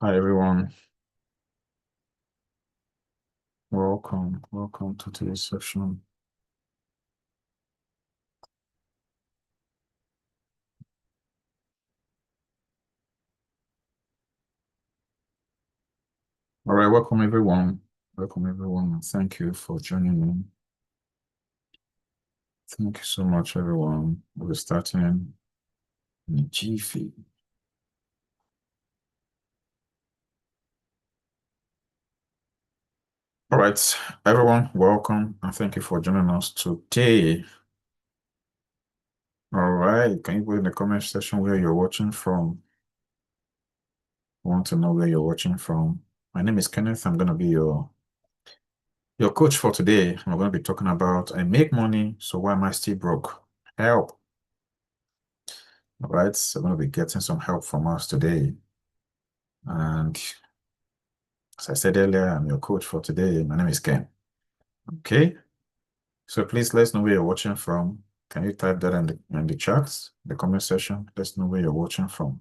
Hi everyone, welcome to today's session. All right, welcome everyone. Thank you for joining me. Thank you so much, everyone. We're starting in jiffy. All right, everyone, welcome and thank you for joining us today. All right, can you put in the comment section where you're watching from? I want to know where you're watching from. My name is Kenneth. I'm going to be your coach for today. We're going to be talking about I make money, so why am I still broke? Help. All right, so I'm going to be getting some help from us today. And as I said earlier, I'm your coach for today. My name is Ken. Okay, so please let us know where you're watching from. Can you type that in the chat, the comment section? Let's know where you're watching from.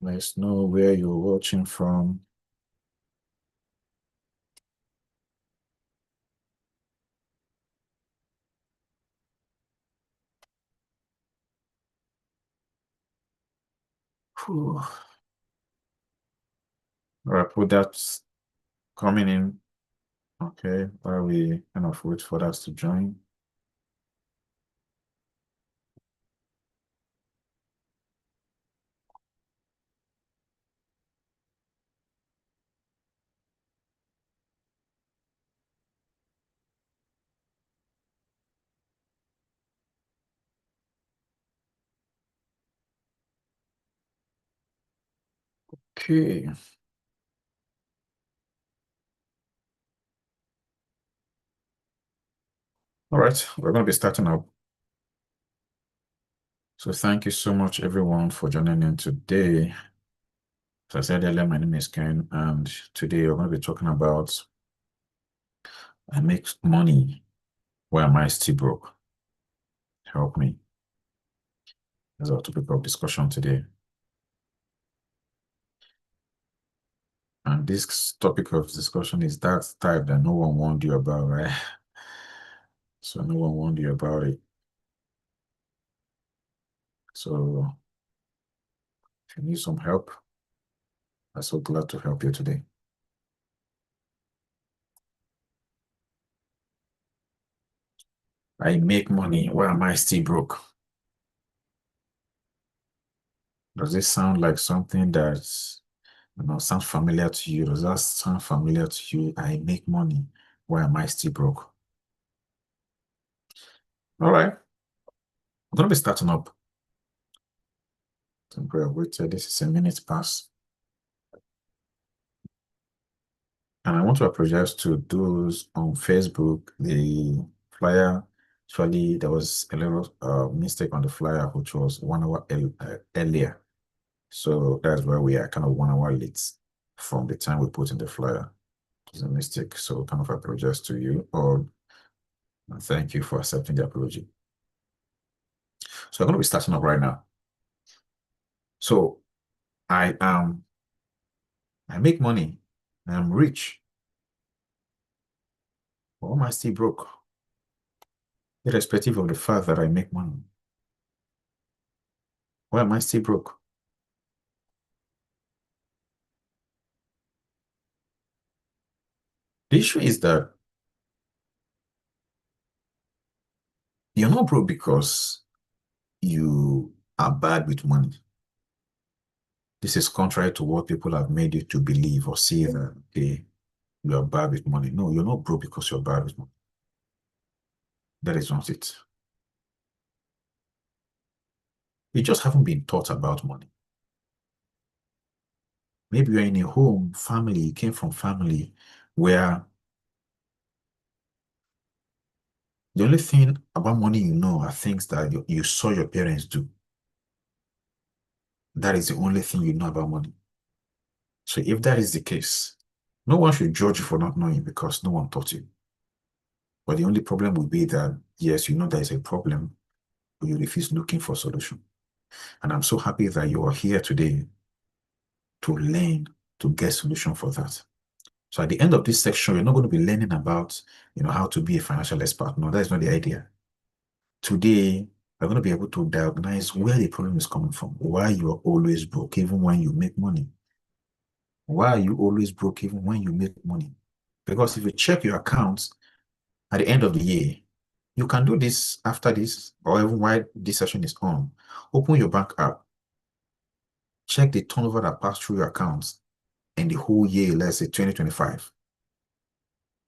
Let's know where you're watching from. Whew. All right, put that coming in. Okay, while we kind of wait for us to join. Okay. All right, we're going to be starting up. So thank you so much, everyone, for joining in today. As I said earlier, my name is Ken, and today we're going to be talking about I make money. Why am I still broke? Help me. That's our topic of discussion today. And this topic of discussion is that type that no one warned you about, right? So no one warned you about it. So if you need some help, I'm so glad to help you today. I make money. Why am I still broke? Does this sound like something that's sounds familiar to you? Does that sound familiar to you? I make money. Why am I still broke? All right. I'm going to be starting up. Temporary waited. This is a minute past. And I want to apologize to those on Facebook. The flyer, actually, there was a little mistake on the flyer, which was 1 hour earlier. So that's where we are kind of 1 hour late from the time we put in the flyer. It's a mistake. So kind of apologize to you, or thank you for accepting the apology. So I'm going to be starting up right now. So I make money. I'm rich. Why am I still broke? Irrespective of the fact that I make money. Why am I still broke? The issue is that you're not broke because you are bad with money. This is contrary to what people have made you to believe or see that you are bad with money. No, you're not broke because you're bad with money. That is not it. You just haven't been taught about money. Maybe you're in a home, family, you came from family where the only thing about money you know are things that you saw your parents do. That is the only thing you know about money. So if that is the case, no one should judge you for not knowing because no one taught you. But the only problem will be that, yes, you know there is a problem, but you refuse looking for a solution. And I'm so happy that you are here today to learn to get solution for that. So at the end of this section, you're not going to be learning about, how to be a financial expert. No, that is not the idea. Today, we're going to be able to diagnose where the problem is coming from, why you are always broke even when you make money. Why are you always broke even when you make money? Because if you check your accounts at the end of the year, you can do this after this, or even while this session is on. Open your bank app, check the turnover that passed through your accounts in the whole year, let's say 2025,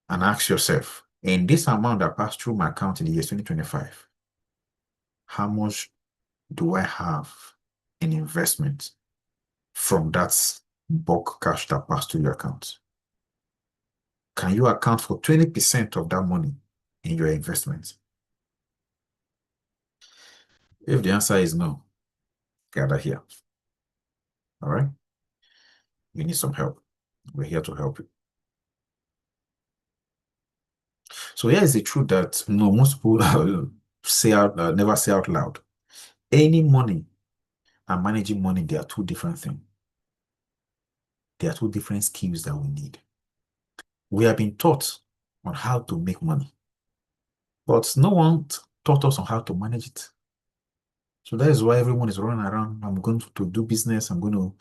and ask yourself, in this amount that passed through my account in the year 2025, how much do I have in investment from that bulk cash that passed through your account? Can you account for 20% of that money in your investment? If the answer is no, gather here. All right? You need some help. We're here to help you. So here is the truth that most people never say out loud. Any money and managing money, they are two different things. They are two different skills that we need. We have been taught on how to make money, but no one taught us on how to manage it. So that is why everyone is running around. I'm going to do business. I'm going to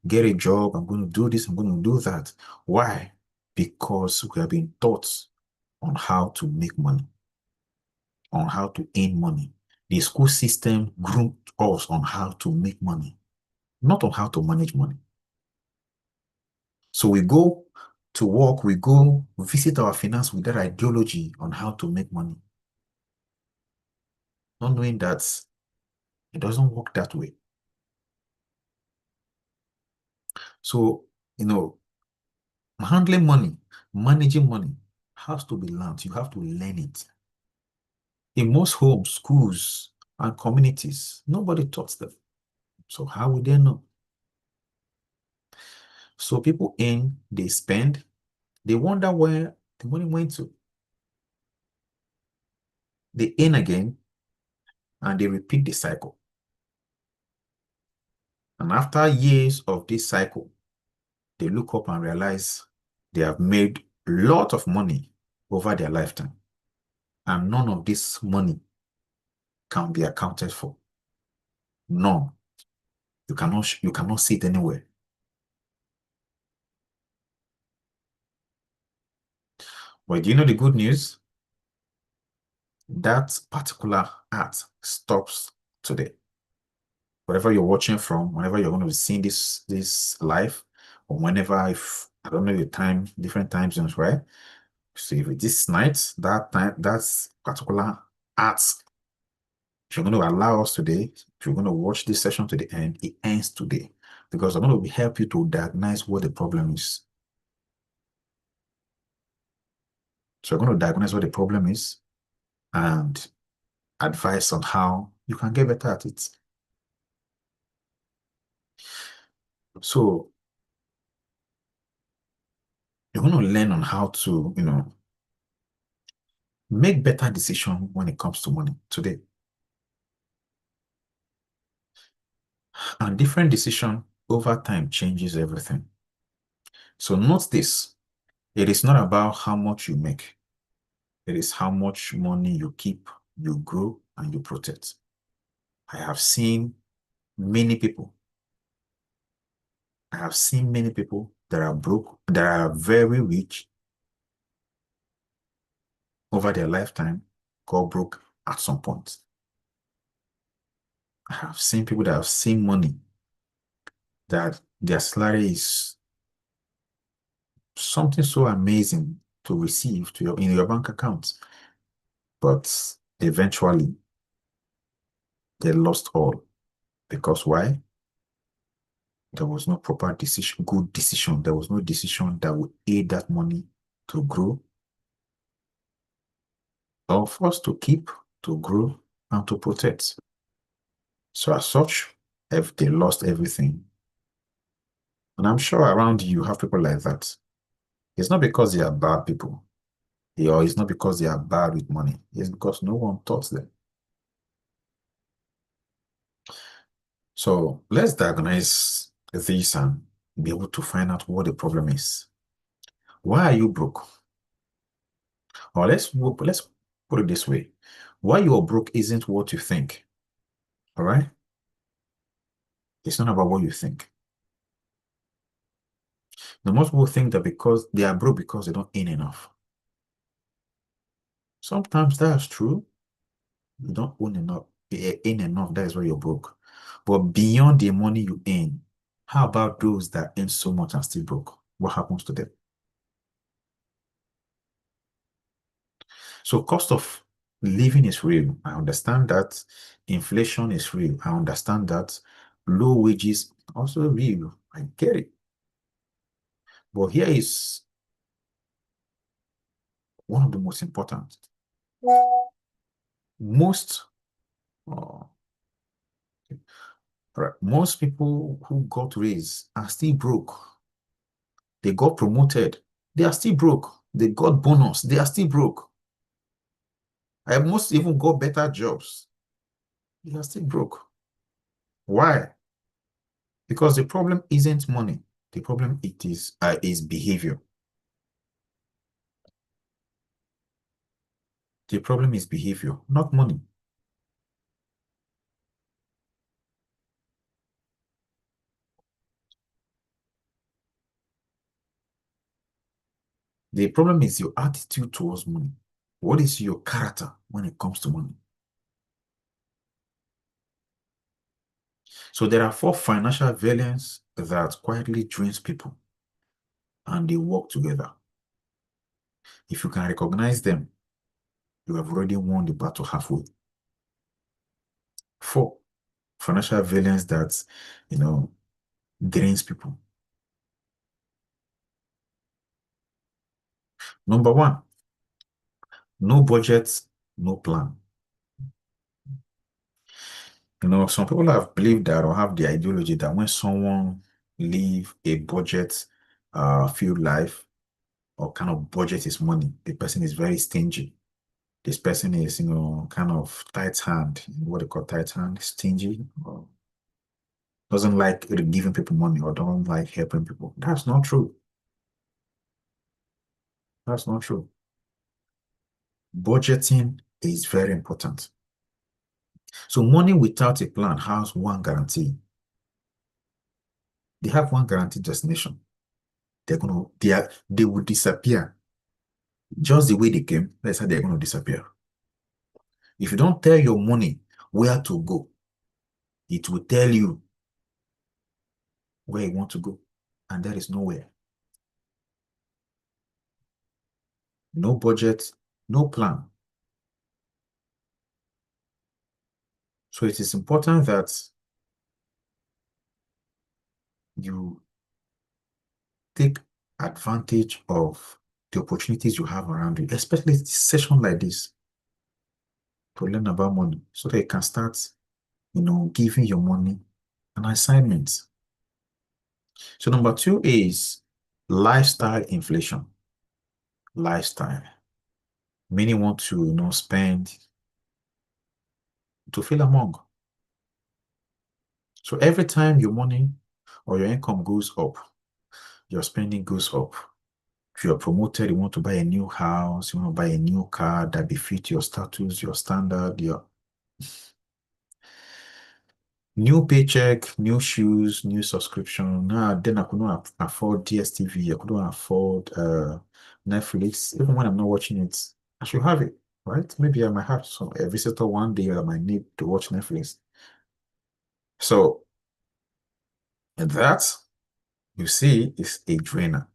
get a job. I'm going to do this. I'm going to do that. Why? Because we have been taught on how to make money, on how to earn money. The school system groomed us on how to make money, not on how to manage money. So we go to work, we go visit our finance with that ideology on how to make money, not knowing that it doesn't work that way. So, handling money, managing money has to be learned. You have to learn it. In most homes, schools, and communities, nobody taught them. So how would they know? So people they spend, they wonder where the money went to. They earn again, and they repeat the cycle. And after years of this cycle, they look up and realize they have made a lot of money over their lifetime. And none of this money can be accounted for. None. You cannot see it anywhere. But do you know the good news? That particular art stops today. Wherever you're watching from, whenever you're going to be seeing this live, or whenever, if I don't know your time, different time zones, right? So if it is night, that's particular art. If you're going to allow us today, if you're going to watch this session to the end, it ends today. Because I'm going to help you to diagnose what the problem is. So you're going to diagnose what the problem is and advice on how you can get better at it. So you're going to learn on how to, make better decisions when it comes to money today. And different decision over time changes everything. So note this, it is not about how much you make. It is how much money you keep, you grow, and you protect. I have seen many people. I have seen many people that are broke, that are very rich over their lifetime, got broke at some point. I have seen people that have seen money, that their salary is something so amazing to receive in your bank account, but eventually they lost all. Because why? There was no proper decision, good decision. There was no decision that would aid that money to grow, or for us to keep, to grow, and to protect. So as such, if they lost everything, and I'm sure around you have people like that, it's not because they are bad people, or it's not because they are bad with money. It's because no one taught them. So let's diagnose this and be able to find out what the problem is. Why are you broke? Or let's put it this way. Why you are broke isn't what you think. All right? It's not about what you think. The most people think that because they are broke because they don't earn enough. Sometimes that's true. You don't earn enough, that is why you're broke. But beyond the money you earn, how about those that earn so much and still broke? What happens to them? So cost of living is real. I understand that. Inflation is real. I understand that. Low wages also real. I get it. But here is one of the most important. Most, uh, most people who got raised are still broke. They got promoted. They are still broke. They got bonus. They are still broke. I most even got better jobs. They are still broke. Why? Because the problem isn't money. The problem is behavior. The problem is behavior, not money. The problem is your attitude towards money. What is your character when it comes to money? So there are four financial villains that quietly drains people and they work together. If you can recognize them, you have already won the battle halfway. Four financial villains that, you know, drains people. Number one, no budget, no plan. Some people have believed that or have the ideology that when someone live a budget filled life or kind of budget his money, the person is very stingy. This person is, kind of tight hand, what they call tight hand, stingy, or doesn't like giving people money or don't like helping people. That's not true. That's not true. Budgeting is very important. So money without a plan has one guarantee. They have one guaranteed destination. They will disappear just the way they came. That's how they're going to disappear. If you don't tell your money where to go, it will tell you where you want to go, and there is nowhere. No budget, no plan. So it is important that you take advantage of the opportunities you have around you, especially session like this, to learn about money so that you can start, giving your money an assignment. So number two is lifestyle inflation. Lifestyle. Many want to, spend to feel among. So every time your money or your income goes up, your spending goes up. If you're promoted, you want to buy a new house, you want to buy a new car that befits your status, your standard, your new paycheck, new shoes, new subscription. Then I could not afford DSTV, I couldn't afford Netflix. Even when I'm not watching it, I should have it, right? Maybe I might have a visitor one day that might need to watch Netflix. So that you see is a drainer.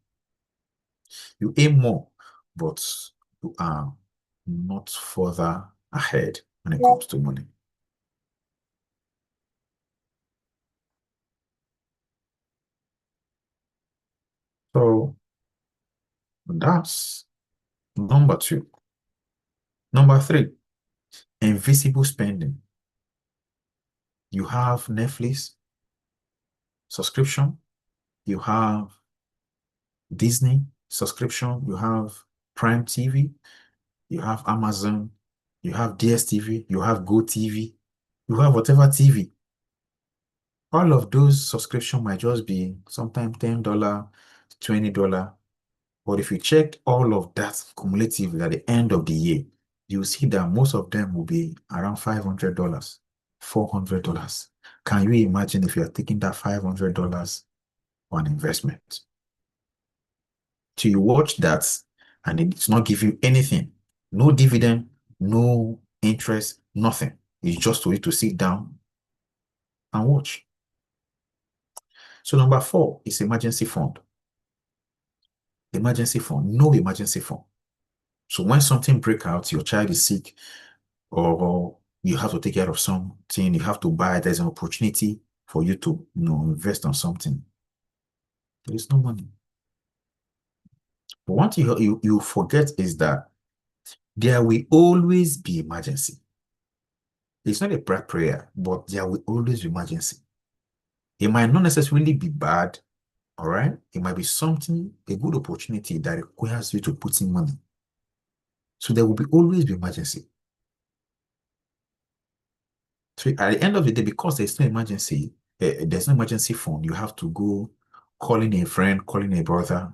You aim more, but you are not further ahead when it comes to money. So that's number two. Number three, invisible spending. You have Netflix subscription, you have Disney subscription, you have Prime TV, you have Amazon, you have DSTV, you have GoTV, you have whatever TV. All of those subscription might just be sometimes $10, $20. But if you check all of that cumulatively at the end of the year, you see that most of them will be around $500, $400. Can you imagine if you are taking that $500 on investment? So you watch that and it's not give you anything, no dividend, no interest, nothing. It's just for you to sit down and watch. So number 4 is emergency fund. Emergency fund, no emergency fund. So when something break out, your child is sick, or you have to take care of something, you have to buy, there's an opportunity for you to, invest on something. There is no money. But one thing you forget is that there will always be emergency. It's not a prayer, but there will always be emergency. It might not necessarily be bad, all right? It might be something, a good opportunity that requires you to put in money. So there will always be emergency. So at the end of the day, because there's no emergency fund, you have to go calling a friend, calling a brother,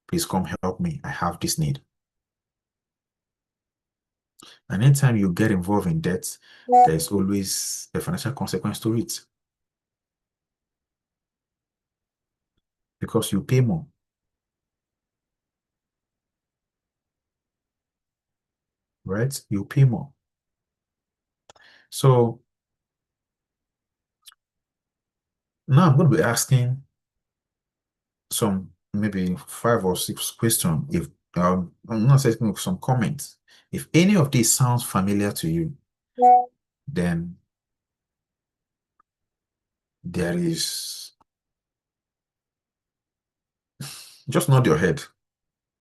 please come help me. I have this need. And anytime you get involved in debt, there's always a financial consequence to it. Because you pay more. Right? You pay more. So now I'm going to be asking some maybe 5 or 6 questions. If I'm not asking some comments. If any of these sounds familiar to you, then there is just nod your head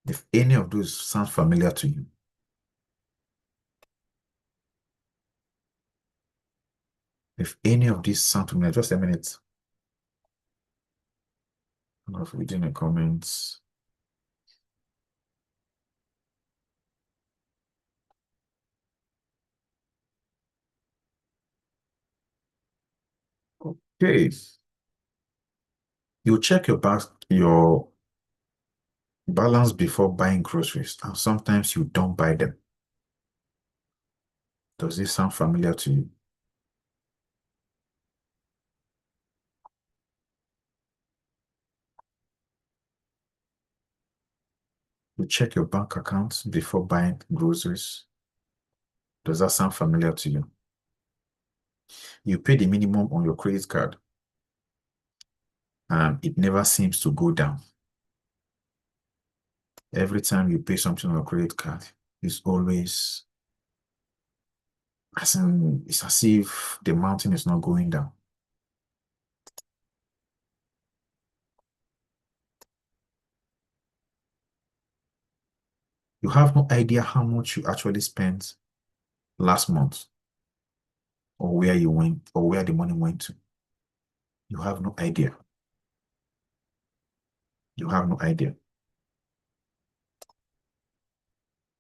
if any of those sounds familiar to you. If any of these sound familiar, just a minute. I'm not reading the comments. Okay. You check your balance before buying groceries, and sometimes you don't buy them. Does this sound familiar to you? You check your bank accounts before buying groceries. Does that sound familiar to you? You pay the minimum on your credit card, and it never seems to go down. Every time you pay something on your credit card, it's always it's as if the mountain is not going down. You have no idea how much you actually spent last month, or where you went, or where the money went to. You have no idea. You have no idea.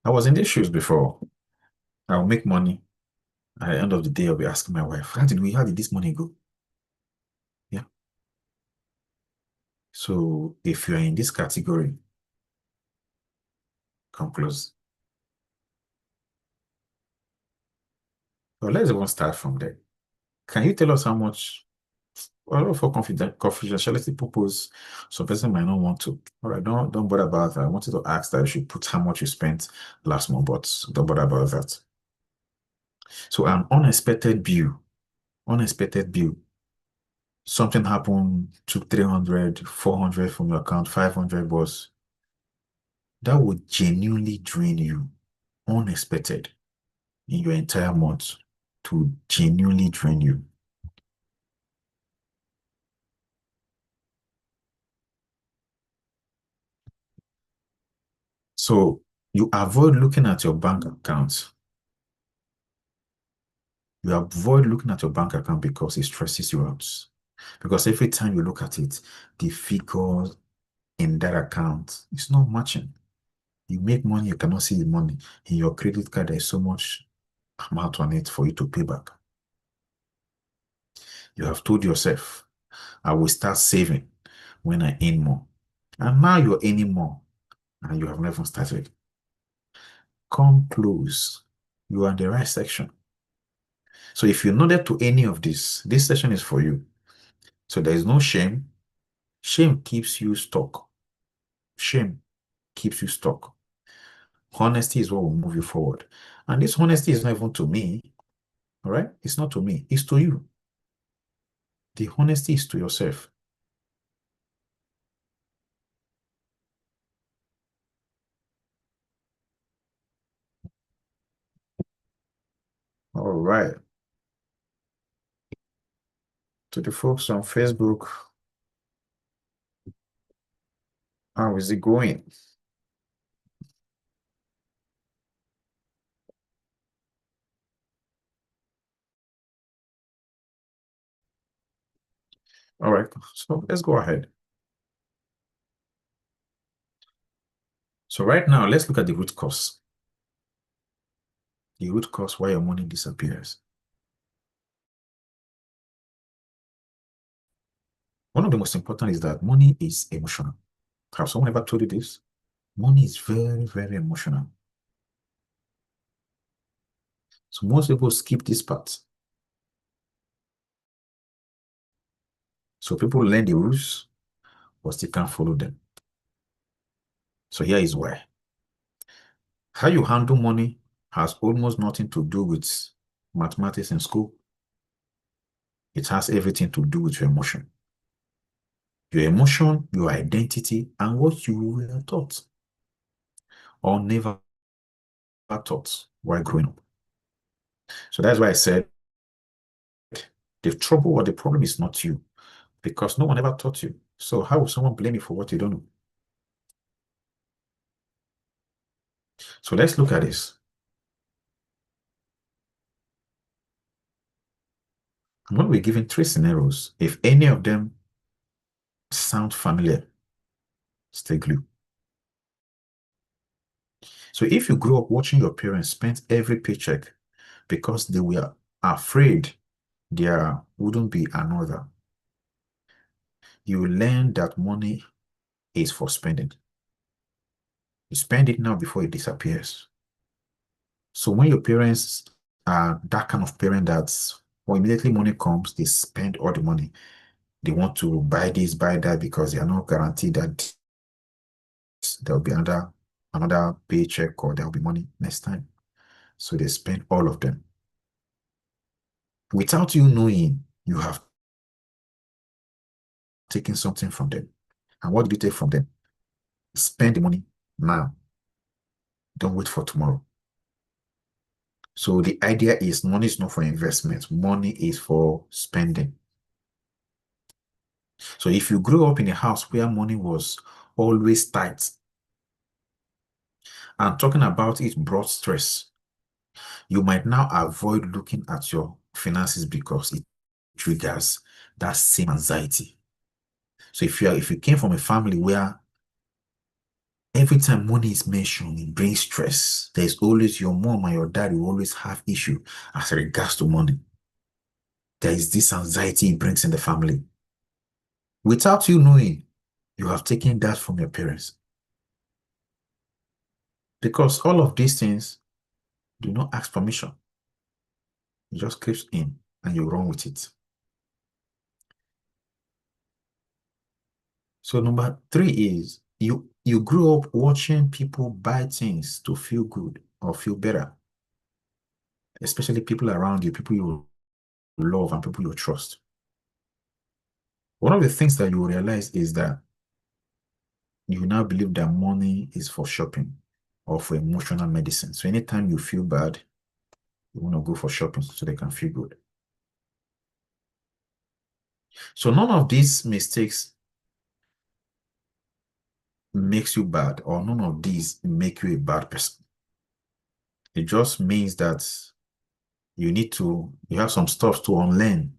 I was in these shoes before. I'll make money. At the end of the day, I'll be asking my wife, how did this money go? Yeah. So if you're in this category, come close. Well, let's even start from there. Can you tell us how much, well, for confidentiality purpose, some person might not want to. All right, don't bother about that. I wanted to ask that you should put how much you spent last month, but don't bother about that. So an unexpected bill, something happened to 300, 400 from your account, 500 was, that would genuinely drain you, unexpected, in your entire month, to genuinely drain you. So you avoid looking at your bank account. You avoid looking at your bank account because it stresses you out. Because every time you look at it, the figures in that account is not matching. You make money, you cannot see the money. In your credit card, there's so much amount on it for you to pay back. You have told yourself, I will start saving when I earn more. And now you're earning more and you have never started. Come close. You are in the right section. So if you're not there to any of this session is for you. So there is no shame. Shame keeps you stuck. Shame keeps you stuck. Honesty is what will move you forward. And this honesty is not even to me, all right? It's not to me, it's to you. The honesty is to yourself. All right. To the folks on Facebook, how is it going? All right, so let's go ahead. So right now, let's look at the root cause. The root cause why your money disappears. One of the most important is that money is emotional. Have someone ever told you this? Money is very, very emotional. So most people skip this part. So people learn the rules, but still can't follow them. So here is why. How you handle money has almost nothing to do with mathematics in school. It has everything to do with your emotion. Your emotion, your identity, and what you were taught or never taught while growing up. So that's why I said the trouble or the problem is not you, because no one ever taught you. So how will someone blame you for what you don't know? So let's look at this. I'm going to be giving three scenarios. If any of them sound familiar, stay glued. So if you grew up watching your parents spend every paycheck because they were afraid there wouldn't be another, you learn that money is for spending. You spend it now before it disappears. So when your parents are that kind of parent that's when immediately money comes, they spend all the money. They want to buy this, buy that because they are not guaranteed that there'll be another paycheck or there'll be money next time. So they spend all of them. Without you knowing, you have taken something from them. And what did you take from them? Spend the money now. Don't wait for tomorrow. So the idea is money is not for investment. Money is for spending. So if you grew up in a house where money was always tight, and talking about it brought stress, you might now avoid looking at your finances because it triggers that same anxiety. So if you came from a family where every time money is mentioned, it brings stress, there's always your mom and your dad will always have issue as regards to money. There is this anxiety it brings in the family. Without you knowing, you have taken that from your parents. Because all of these things do not ask permission. It just creeps in and you run with it. So number three is you grew up watching people buy things to feel good or feel better, especially people around you, people you love and people you trust. One of the things that you will realize is that you now believe that money is for shopping or for emotional medicine. So anytime you feel bad, you want to go for shopping so they can feel good. So none of these mistakes makes you bad, or none of these make you a bad person. It just means that you have some stuff to unlearn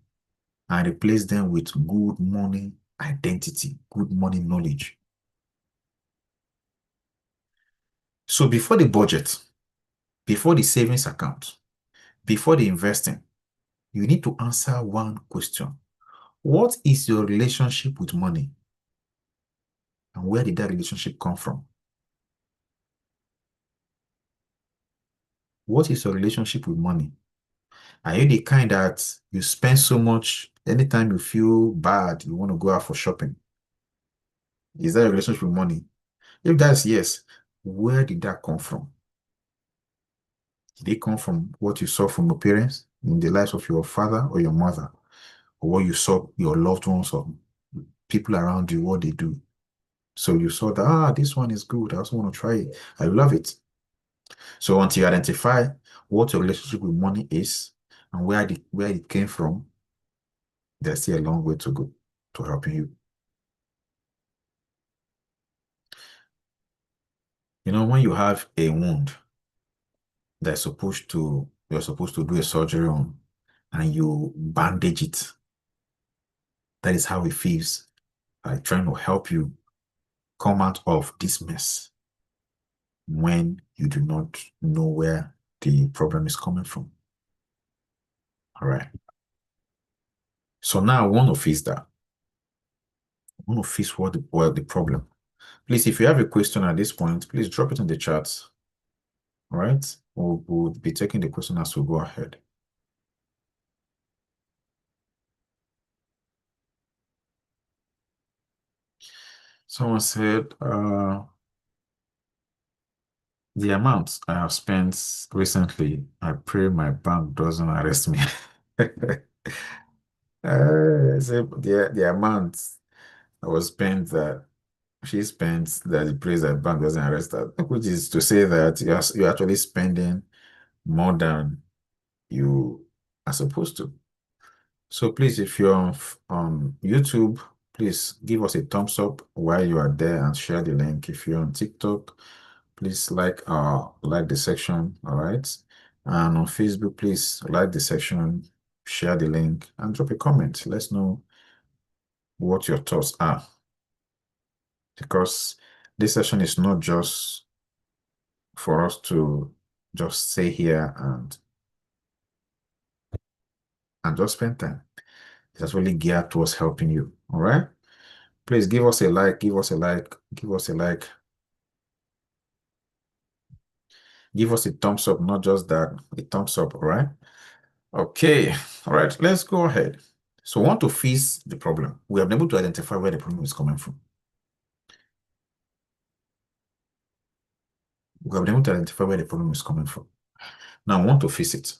and replace them with good money identity, good money knowledge. So before the budget, before the savings account, before the investing, you need to answer one question. What is your relationship with money? And where did that relationship come from? What is your relationship with money? Are you the kind that you spend so much anytime you feel bad, you want to go out for shopping? Is that a relationship with money? If that's yes, where did that come from? Did it come from what you saw from your parents in the lives of your father or your mother, or what you saw your loved ones or people around you, what they do? So you saw that, this one is good. I also want to try it. I love it. So until you identify what your relationship with money is and where it came from, there's still a long way to go to helping you. You know, when you have a wound you're supposed to do a surgery on, and you bandage it, that is how it feels, like trying to help you come out of this mess when you do not know where the problem is coming from. All right. So now I want to fix that. I want to fix the problem. Please, if you have a question at this point, please drop it in the chat. All right. We'll be taking the question as we go ahead. Someone said, the amount I have spent recently, I pray my bank doesn't arrest me. So the amount I was spent that she spends that the prays that bank doesn't arrest her, which is to say that you're actually spending more than you are supposed to. So please, if you're on YouTube, please give us a thumbs up while you are there and share the link. If you're on TikTok, please like the section, all right? And on Facebook, please like the section, share the link, and drop a comment. Let's know what your thoughts are. Because this session is not just for us to just stay here and just spend time. It's actually geared towards helping you. All right. Please give us a like, give us a like, give us a like, give us a thumbs up, not just that, a thumbs up. All right. Okay. All right. Let's go ahead. So we want to fix the problem. We have been able to identify where the problem is coming from. We have been able to identify where the problem is coming from. Now I want to fix it.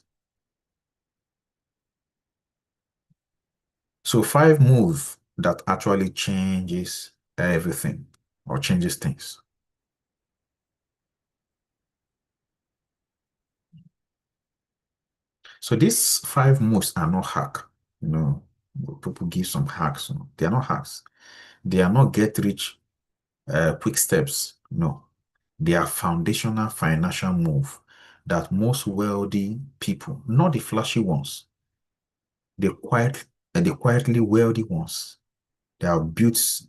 So 5 moves that actually changes everything or changes things. So these 5 moves are not hack. You know, people give some hacks. They are not hacks. They are not get rich quick steps. No, they are foundational financial move that most wealthy people, not the flashy ones, the quietly wealthy ones, they have built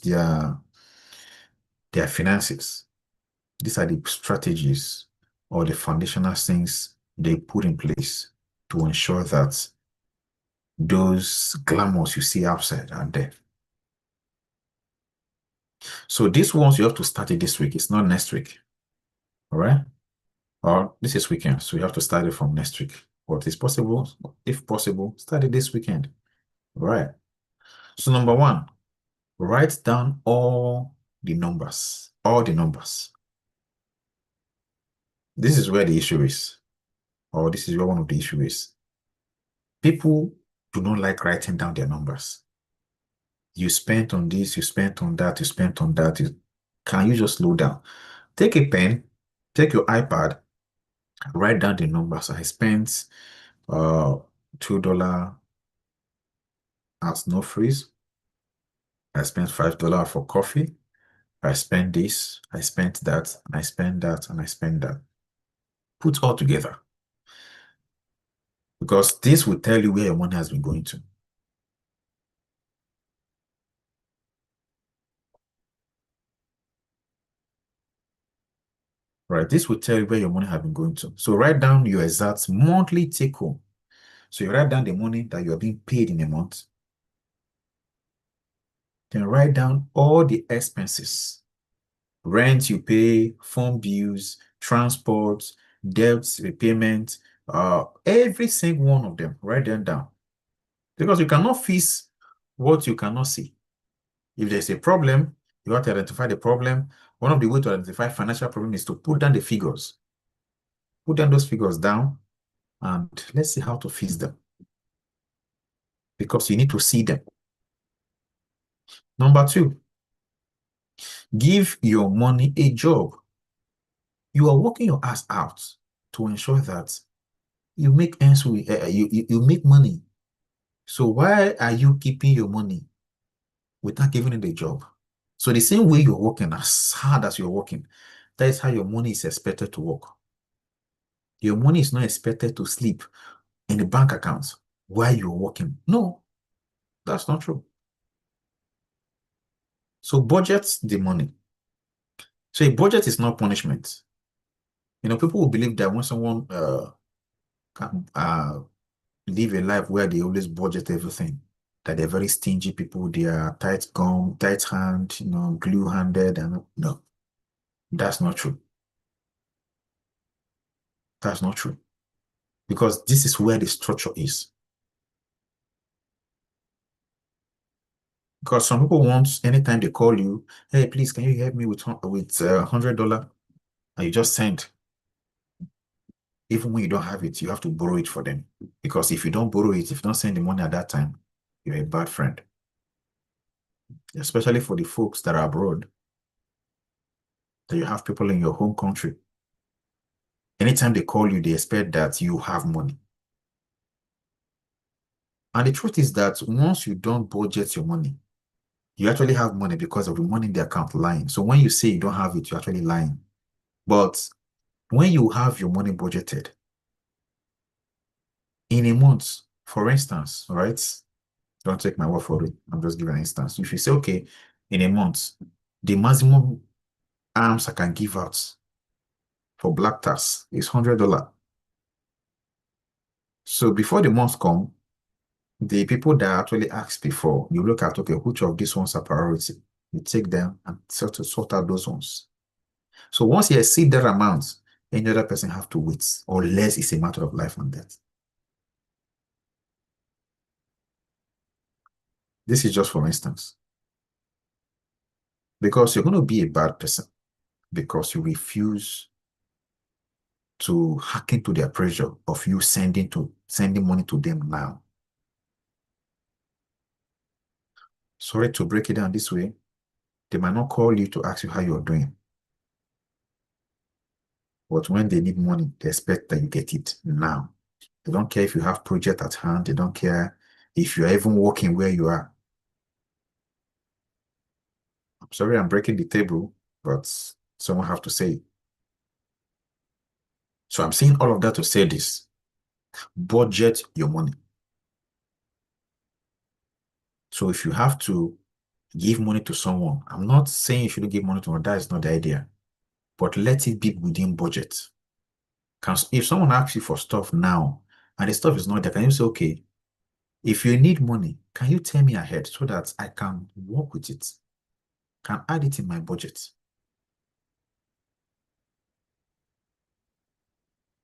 their finances. These are the strategies or the foundational things they put in place to ensure that those glamours you see outside are there. So these ones you have to start it this week. It's not next week. All right? Or this is weekend, so you have to start it from next week. But it's possible, if possible, start it this weekend. All right. So number one, write down all the numbers. All the numbers. This is where the issue is, or this is where one of the issue is. People do not like writing down their numbers. You spent on this, you spent on that, you spent on that. Can you just slow down? Take a pen, take your iPad, write down the numbers. I spent $2 at No Freeze. I spent $5 for coffee. I spent this, I spent that, and I spent that, and I spent that. Put all together. Because this will tell you where your money has been going to. Right? This will tell you where your money has been going to. So write down your exact monthly take home. So you write down the money that you're being paid in a month, then write down all the expenses, rent you pay, phone bills, transport, debts, repayment, every single one of them, write them down. Because you cannot fix what you cannot see. If there's a problem, you have to identify the problem. One of the ways to identify financial problem is to put down the figures. Put down those figures down, and let's see how to fix them. Because you need to see them. Number two, give your money a job. You are working your ass out to ensure that you make ends with, you make money. So why are you keeping your money without giving it a job? So the same way you're working, as hard as you're working, that is how your money is expected to work. Your money is not expected to sleep in the bank account while you're working. No, that's not true. So budget the money. So a budget is not punishment. People will believe that when someone can live a life where they always budget everything, that they're very stingy people, they are tight gum, tight hand, glue-handed, and no, that's not true. That's not true. Because this is where the structure is. Because some people want, anytime they call you, hey, please, can you help me with $100? And you just send. Even when you don't have it, you have to borrow it for them. Because if you don't borrow it, if you don't send the money at that time, you're a bad friend. Especially for the folks that are abroad, that you have people in your home country. Anytime they call you, they expect that you have money. And the truth is that once you don't budget your money, you actually have money because of the money in the account lying. So when you say you don't have it, you're actually lying. But when you have your money budgeted, in a month, for instance, right? Don't take my word for it. I'm just giving an instance. If you say, okay, in a month, the maximum arms I can give out for black tax is $100. So before the month come, the people that actually asked before, you look at, okay, which of these ones are priority? You take them and sort out those ones. So once you exceed that amount, any other person have to wait, unless it's a matter of life and death. This is just for instance. Because you're going to be a bad person because you refuse to hearken to their pressure of you sending money to them now. Sorry to break it down this way. They might not call you to ask you how you're doing. But when they need money, they expect that you get it now. They don't care if you have project at hand. They don't care if you're even working where you are. I'm sorry I'm breaking the table, but someone have to say it. So I'm saying all of that to say this. Budget your money. So if you have to give money to someone, I'm not saying you shouldn't give money to someone. That is not the idea. But let it be within budget. If someone asks you for stuff now and the stuff is not there, can you say, okay, if you need money, can you tell me ahead so that I can work with it? Can add it in my budget?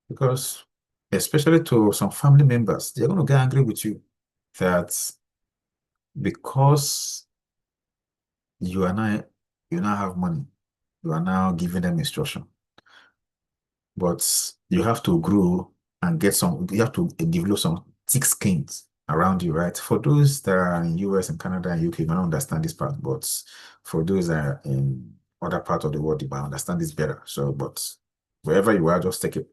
Because especially to some family members, they're going to get angry with you that because you are now you now have money, you are now giving them instruction. But you have to grow and you have to develop some thick skins around you, right? For those that are in US and Canada and UK, you don't understand this part, but for those that are in other parts of the world, you might understand this better. So, but wherever you are, just take it.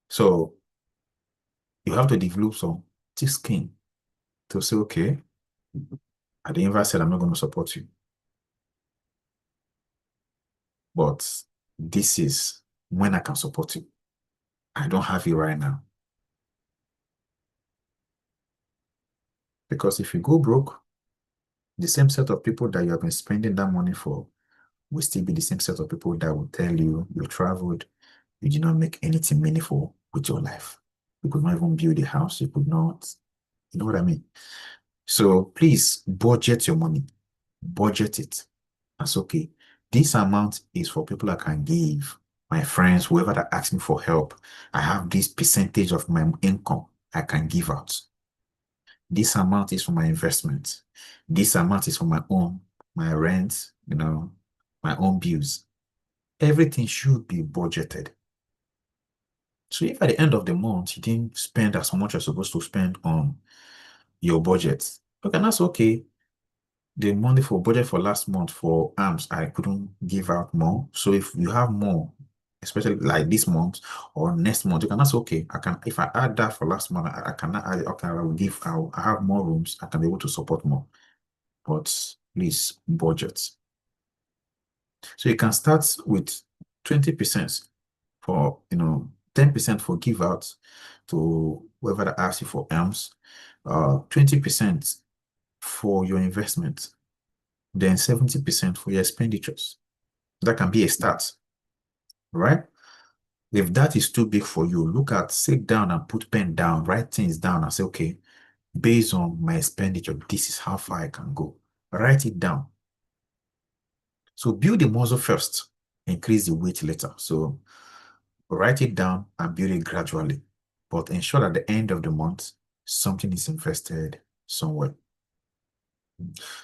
So you have to develop some thick skin to say, okay, I didn't ever said I'm not going to support you, but this is when I can support you. I don't have it right now. Because if you go broke, the same set of people that you have been spending that money for will still be the same set of people that will tell you you traveled, you did not make anything meaningful with your life. You could not even build a house. You could not, you know what I mean? So please budget your money. Budget it. That's okay. This amount is for people I can give. My friends, whoever that asks me for help, I have this percentage of my income I can give out. This amount is for my investment. This amount is for my own, my rent, my own bills. Everything should be budgeted. So if at the end of the month you didn't spend as much as you're supposed to spend on your budget, okay, that's okay. The money for budget for last month for arms, I couldn't give out more. So if you have more, especially like this month or next month, you can, that's okay. I can, if I add that for last month, I cannot add, okay, I have more rooms, I can be able to support more. But please budget. So you can start with 20% for, 10% for give out to whoever that asks you for arms, 20% for your investment, then 70% for your expenditures. That can be a start, right? If that is too big for you, sit down and put pen down, write things down and say, okay, based on my expenditure, this is how far I can go. Write it down. So build the muscle first, increase the weight later. So write it down and build it gradually, but ensure at the end of the month, something is invested somewhere.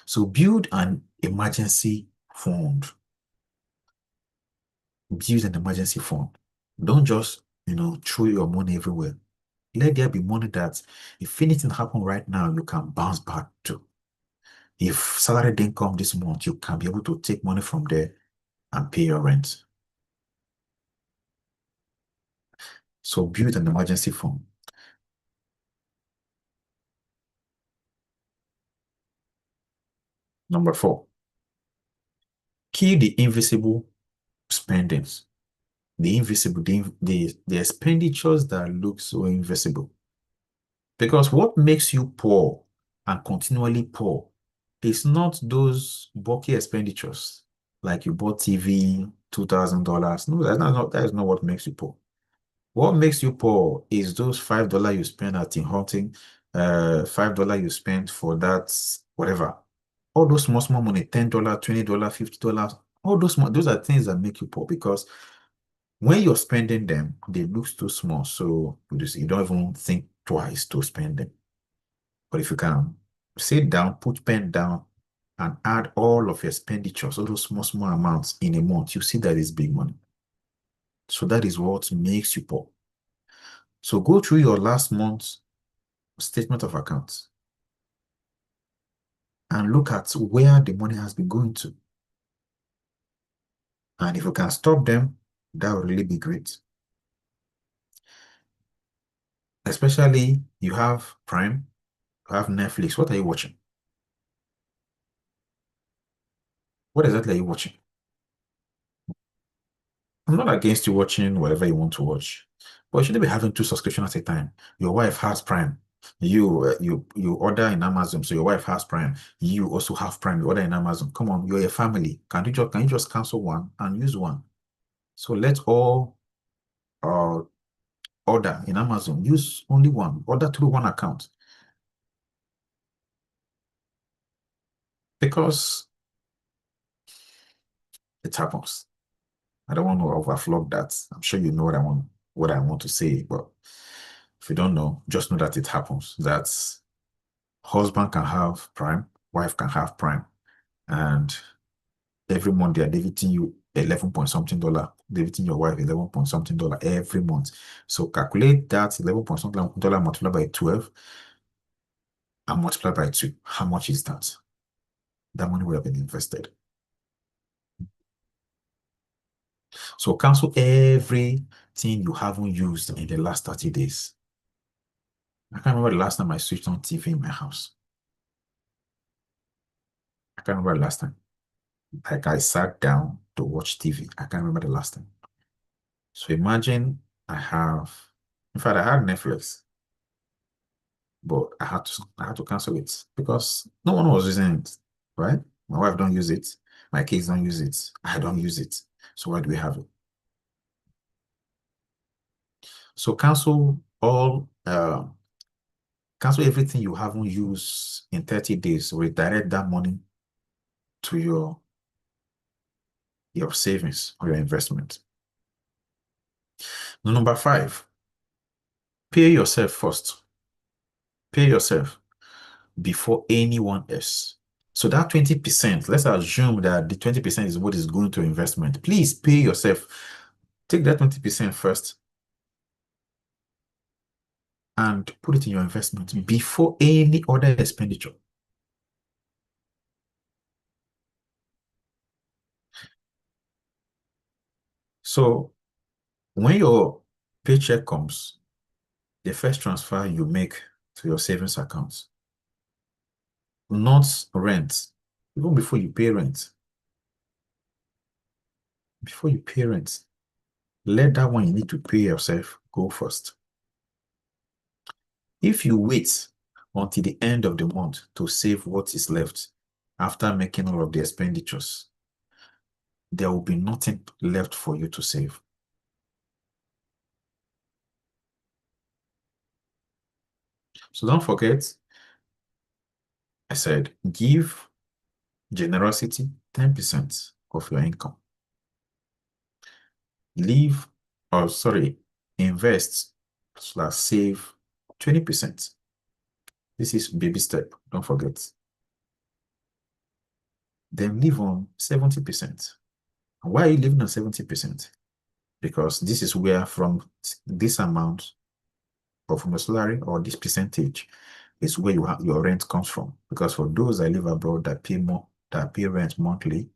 So build an emergency fund. Build an emergency fund. Don't just, throw your money everywhere. Let there be money that if anything happen right now, you can bounce back to. If salary didn't come this month, you can be able to take money from there and pay your rent. So build an emergency fund. Number 4, kill the invisible spendings. The invisible, the expenditures that look so invisible. Because what makes you poor and continually poor is not those bulky expenditures, like you bought TV, $2,000. No, that is not what makes you poor. What makes you poor is those $5 you spend at Tim Horton, $5 you spend for that, whatever. All those small money, $10, $20, $50, all those are things that make you poor because when you're spending them, they look too small. So you don't even think twice to spend them. But if you can sit down, put pen down, and add all of your expenditures, all those small amounts in a month, you see that is big money. So that is what makes you poor. So go through your last month's statement of accounts and look at where the money has been going to. And if you can stop them, that would really be great. Especially you have Prime, you have Netflix. What are you watching? What exactly are you watching? I'm not against you watching whatever you want to watch, but you shouldn't be having two subscriptions at a time. Your wife has Prime. You order in Amazon, so your wife has Prime. You also have Prime. You order in Amazon. Come on, you're a family. Can you just cancel one and use one? So let's all uh order in Amazon. Use only one. Order through one account because it happens. I don't want to overflog that. I'm sure you know what I want to say, but if you don't know, just know that it happens. That husband can have Prime, wife can have Prime, and every month they are debiting you 11 point something dollar, debiting your wife 11 point something dollar every month. So calculate that 11 point something dollar multiplied by 12 and multiplied by 2. How much is that? That money would have been invested. So cancel everything you haven't used in the last 30 days. I can't remember the last time I switched on TV in my house. I can't remember the last time. Like I sat down to watch TV. I can't remember the last time. So imagine in fact, I had Netflix, but I had to cancel it because no one was using it, right? My wife don't use it. My kids don't use it. I don't use it. So why do we have it? So cancel all cancel everything you haven't used in 30 days, redirect that money to your savings or your investment. Number 5, pay yourself first. Pay yourself before anyone else. So that 20%, let's assume that the 20% is what is going to investment. Please pay yourself. Take that 20% first and put it in your investment before any other expenditure. So when your paycheck comes, the first transfer you make to your savings account, not rent, even before you pay rent. Before you pay rent, let that one you need to pay yourself go first. If you wait until the end of the month to save what is left after making all of the expenditures, there will be nothing left for you to save. So don't forget, I said, give generosity 10% of your income. Leave, or sorry, invest / save 20%. This is baby step, don't forget. Then live on 70%. Why are you living on 70%? Because this is where from this amount or from your salary or this percentage is where your rent comes from. Because for those that live abroad that pay rent monthly,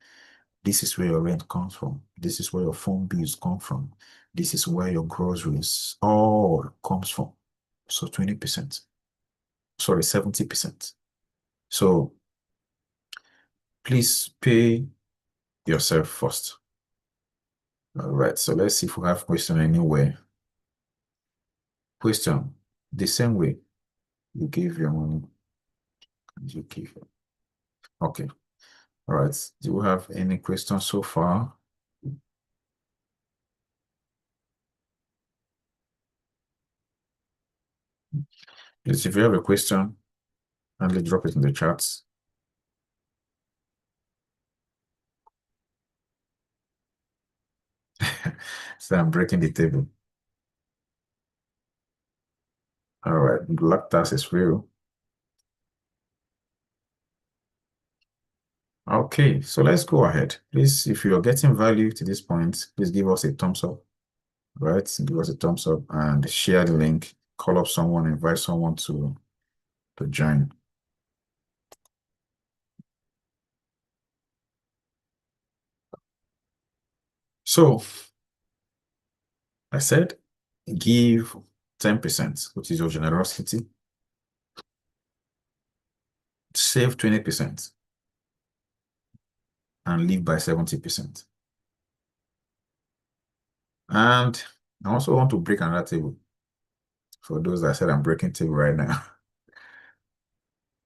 this is where your rent comes from. This is where your phone bills come from. This is where your groceries all comes from. So 20%. Sorry, 70%. So please pay yourself first. All right, so let's see if we have question anywhere. Question, the same way you give your money, you give it. Okay. All right. Do you have any questions so far? Please, if you have a question, kindly drop it in the chats. So I'm breaking the table. All right. Black tax is real. Okay, so let's go ahead. Please, if you're getting value to this point, please give us a thumbs up. Right? Give us a thumbs up and share the link. Call up someone, invite someone to join. So I said give 10%, which is your generosity. Save 20% and live by 70%. And I also want to break another table. For those that said I'm breaking table right now.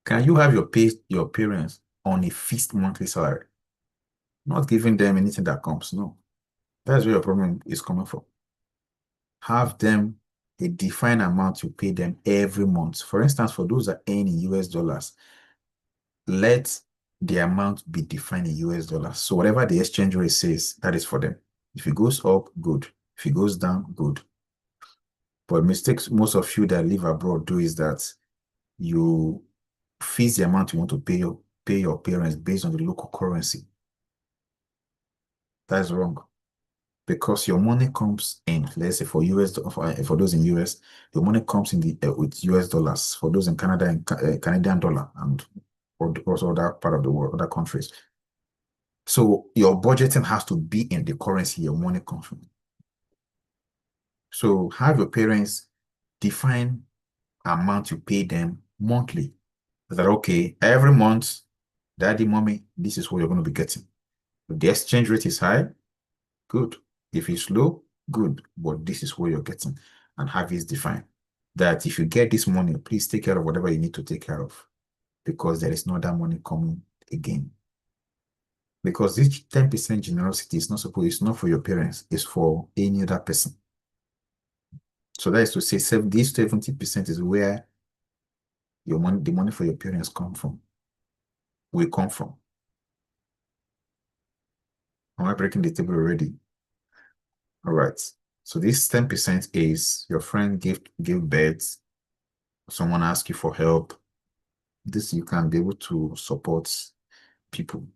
Can you have your parents on a fixed monthly salary? Not giving them anything that comes. No. That's where your problem is coming from. Have them a defined amount you pay them every month. For instance, for those that earn in US dollars, let the amount be defined in US dollars. So whatever the exchange rate says, that is for them. If it goes up, good. If it goes down, good. But mistakes most of you that live abroad do is that you fix the amount you want to pay your parents based on the local currency. That's wrong. Because your money comes in, let's say for for those in US, your money comes in with US dollars. For those in Canada, and Canadian dollar, and also other part of the world, other countries. So your budgeting has to be in the currency your money comes from. So have your parents define amount you pay them monthly. That okay, every month, daddy, mommy, this is what you're going to be getting. If the exchange rate is high, good. If it's low, good. But this is what you're getting, and have it defined. That if you get this money, please take care of whatever you need to take care of, because there is no other money coming again. Because this 10% generosity is not for your parents, it's for any other person. So that is to say, this 70% is where your money, the money for your parents will come from. Am I breaking the table already? All right. So this 10% is your friend give birth, someone asks you for help. This you can be able to support people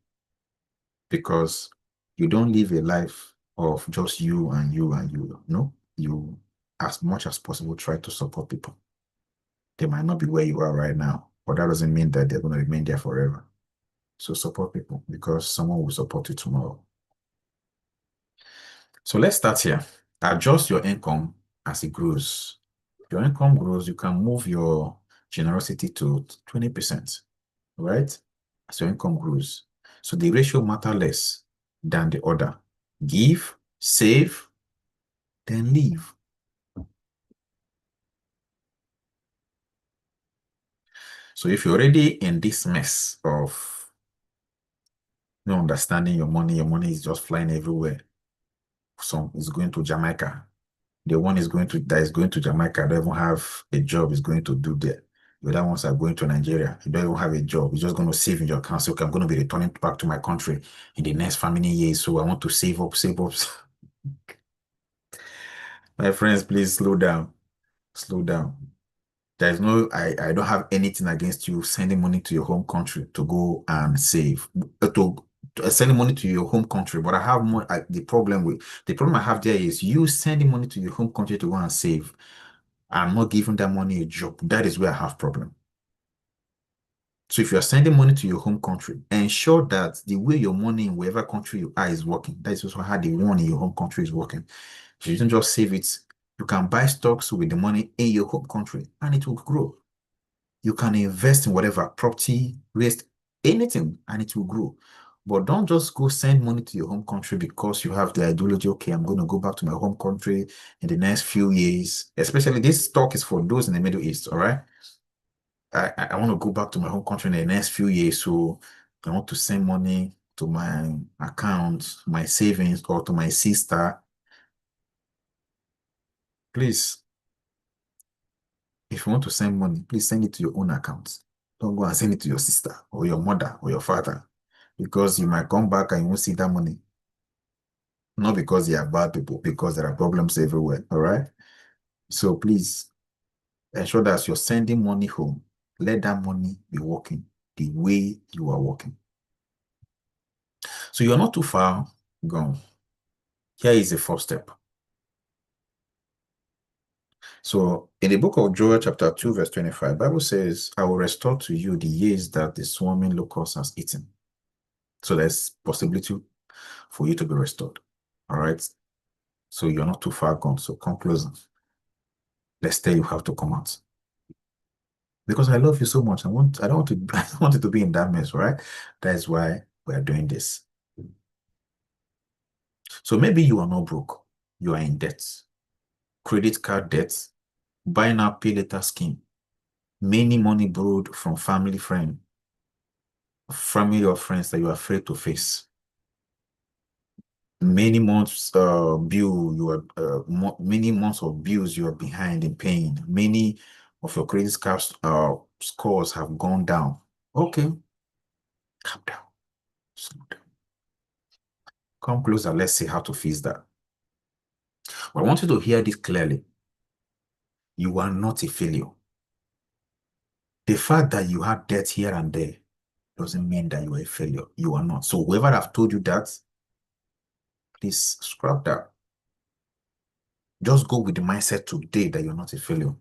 because you don't live a life of just you and you and you. No, you as much as possible try to support people. They might not be where you are right now, but that doesn't mean that they're going to remain there forever. So support people because someone will support you tomorrow. So let's start here. Adjust your income as it grows. If your income grows, you can move your generosity to 20%, right? As your income grows. So the ratio matter less than the other. Give, save, then leave. So if you're already in this mess of not understanding your money is just flying everywhere. Some is going to Jamaica. The one is going to that is going to Jamaica, don't even have a job, is going to do there. The other ones are going to Nigeria. You don't even have a job. You're just going to save in your account. So, okay, I'm going to be returning back to my country in the next how many years. So I want to save up, save up. My friends, please slow down. Slow down. There's no, I don't have anything against you sending money to your home country to go and save, sending money to your home country. But I have more, the problem I have there is you sending money to your home country to go and save and not giving that money a job. That is where I have problem. So if you are sending money to your home country, ensure that the way your money in wherever country you are is working. That is also how the one in your home country is working. So you don't just save it. You can buy stocks with the money in your home country and it will grow. You can invest in whatever property, waste, anything, and it will grow. But don't just go send money to your home country because you have the ideology, okay, I'm going to go back to my home country in the next few years. Especially this talk is for those in the Middle East, all right? I want to go back to my home country in the next few years. So I want to send money to my account, my savings, or to my sister. Please, if you want to send money, please send it to your own account. Don't go and send it to your sister or your mother or your father because you might come back and you won't see that money. Not because they are bad people, because there are problems everywhere. All right. So please ensure that you're sending money home. Let that money be working the way you are working. So you're not too far gone. Here is the first step. So in the book of Joel, chapter 2, verse 25, Bible says, I will restore to you the years that the swarming locust has eaten. So there's possibility for you to be restored. All right. So you're not too far gone. So come closer. Let's tell you how to come out. Because I love you so much. I don't want to I don't want you to be in that mess, right? That's why we're doing this. So maybe you are not broke, you are in debt, credit card debt, buy now, pay later scheme, many money borrowed from family or friends that you are afraid to face. Many months bill you are many months of bills you are behind in paying. Many of your credit card scores have gone down. Okay, calm down, slow down. Come closer, let's see how to fix that. But I want you to hear this clearly. You are not a failure. The fact that you have debt here and there doesn't mean that you are a failure. You are not. So whoever have told you that, please scrap that. Just go with the mindset today that you're not a failure.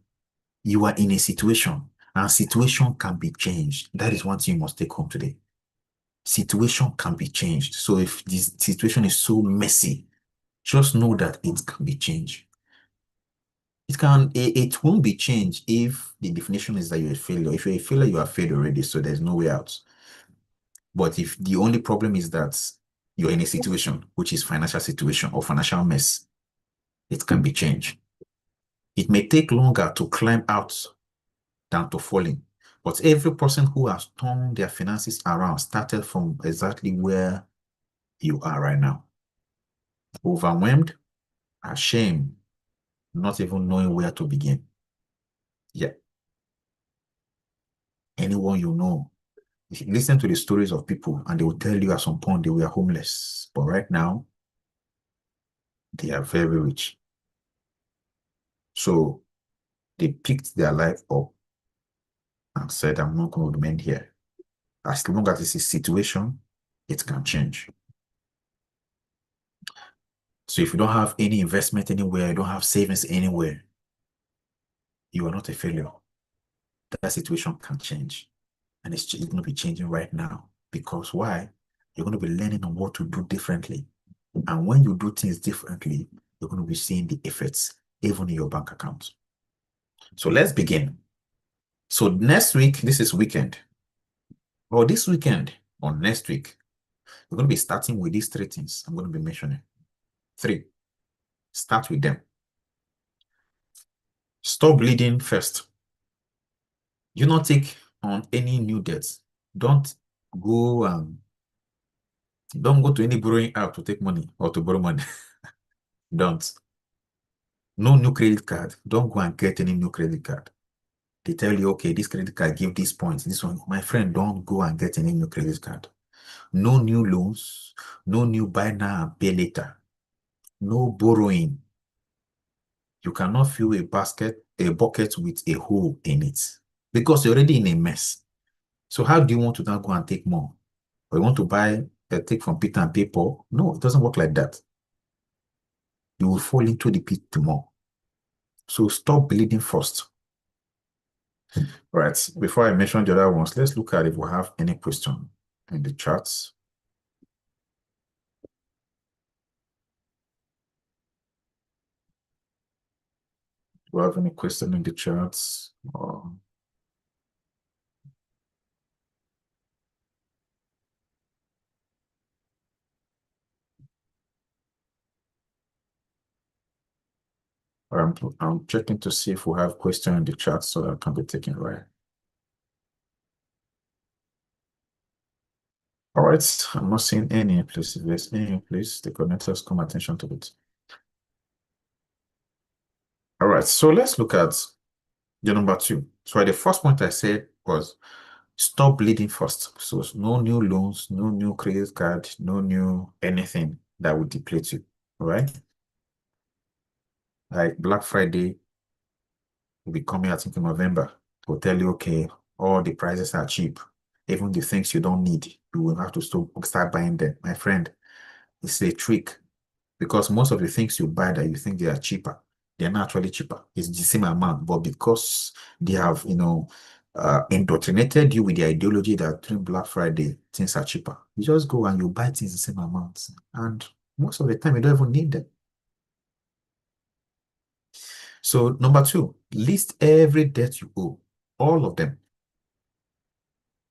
You are in a situation, and situation can be changed. That is one thing you must take home today. Situation can be changed. So if this situation is so messy, just know that it can be changed. It won't be changed if the definition is that you're a failure. If you're a failure, you are failed already, so there's no way out. But if the only problem is that you're in a situation, which is financial situation or financial mess, it can be changed. It may take longer to climb out than to fall in. But every person who has turned their finances around started from exactly where you are right now. Overwhelmed, ashamed, not even knowing where to begin. Yeah. Anyone you know, if you listen to the stories of people and they will tell you at some point they were homeless, but right now they are very rich. So they picked their life up and said, I'm not going to remain here. As long as it's a situation, it can change. So if you don't have any investment anywhere, you don't have savings anywhere, you are not a failure. That situation can change. And it's going to be changing right now. Because why? You're going to be learning on what to do differently. And when you do things differently, you're going to be seeing the effects even in your bank account. So let's begin. So next week, this is weekend. Or this weekend or next week, we're going to be starting with these three things I'm going to be mentioning. Three. Start with them. Stop bleeding first. Do not take on any new debts. Don't go don't go to any borrowing app to take money or to borrow money. Don't. No new credit card. Don't go and get any new credit card. They tell you, okay, this credit card give these points. This one, my friend, don't go and get any new credit card. No new loans. No new buy now and pay later. No borrowing. You cannot fill a bucket with a hole in it because you're already in a mess. So how do you want to now go and take more? Or you want to take from Peter and pay Paul? No, it doesn't work like that. You will fall into the pit more. So stop bleeding first. Right. Before I mention the other ones, let's look at if we have any question in the charts. Do we have any question in the charts? I'm checking to see if we have question in the chat so that can be taken right. All right, I'm not seeing any. Please, if there's any, please, the connectors come attention to it. All right, so let's look at the number two. So the first point I said was stop bleeding first. So no new loans, no new credit card, no new anything that would deplete you. All right. Like Black Friday will be coming, I think, in November. Will tell you, okay, all the prices are cheap. Even the things you don't need, you will have to start buying them. My friend, it's a trick because most of the things you buy that you think they are cheaper, they're not actually cheaper. It's the same amount, but because they have, indoctrinated you with the ideology that during Black Friday things are cheaper, you just go and you buy things the same amount, and most of the time you don't even need them. So number two, list every debt you owe, all of them,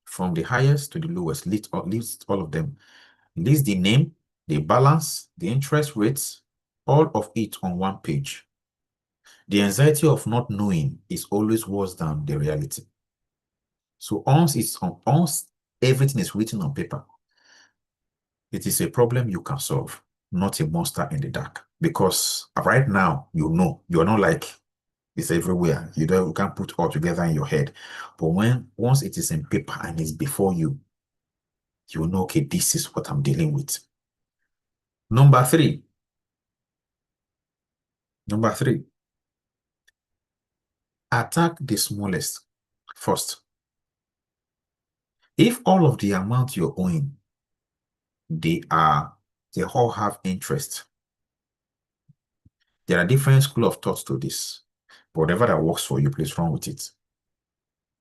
from the highest to the lowest. List all of them. List the name, the balance, the interest rates, all of it on one page. The anxiety of not knowing is always worse than the reality. So once everything is written on paper, it is a problem you can solve, not a monster in the dark. Because right now, you're not like it's everywhere. You can't put all together in your head. But once it is in paper and it's before you, you know, okay, this is what I'm dealing with. Number three, attack the smallest first. If all of the amount you're owing, they all have interest. There are different school of thoughts to this. But whatever that works for you, please run with it.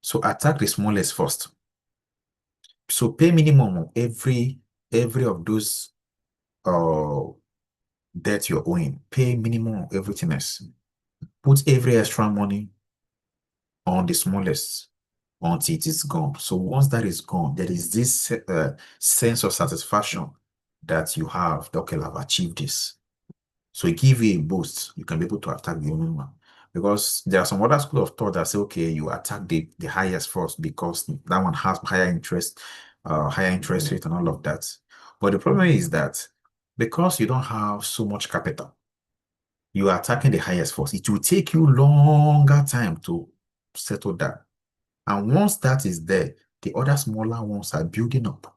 So attack the smallest first. So pay minimum on every of those debt you're owing. Pay minimum on everything else. Put every extra money on the smallest until it is gone. So once that is gone, there is this sense of satisfaction that you have that, okay, I've achieved this. So it gives you a boost. You can be able to attack the only one. Because there are some other school of thought that say, okay, you attack the highest first because that one has higher interest rate and all of that. But the problem is that because you don't have so much capital, You are attacking the highest force. It will take you longer time to settle that. And once that is there, the other smaller ones are building up.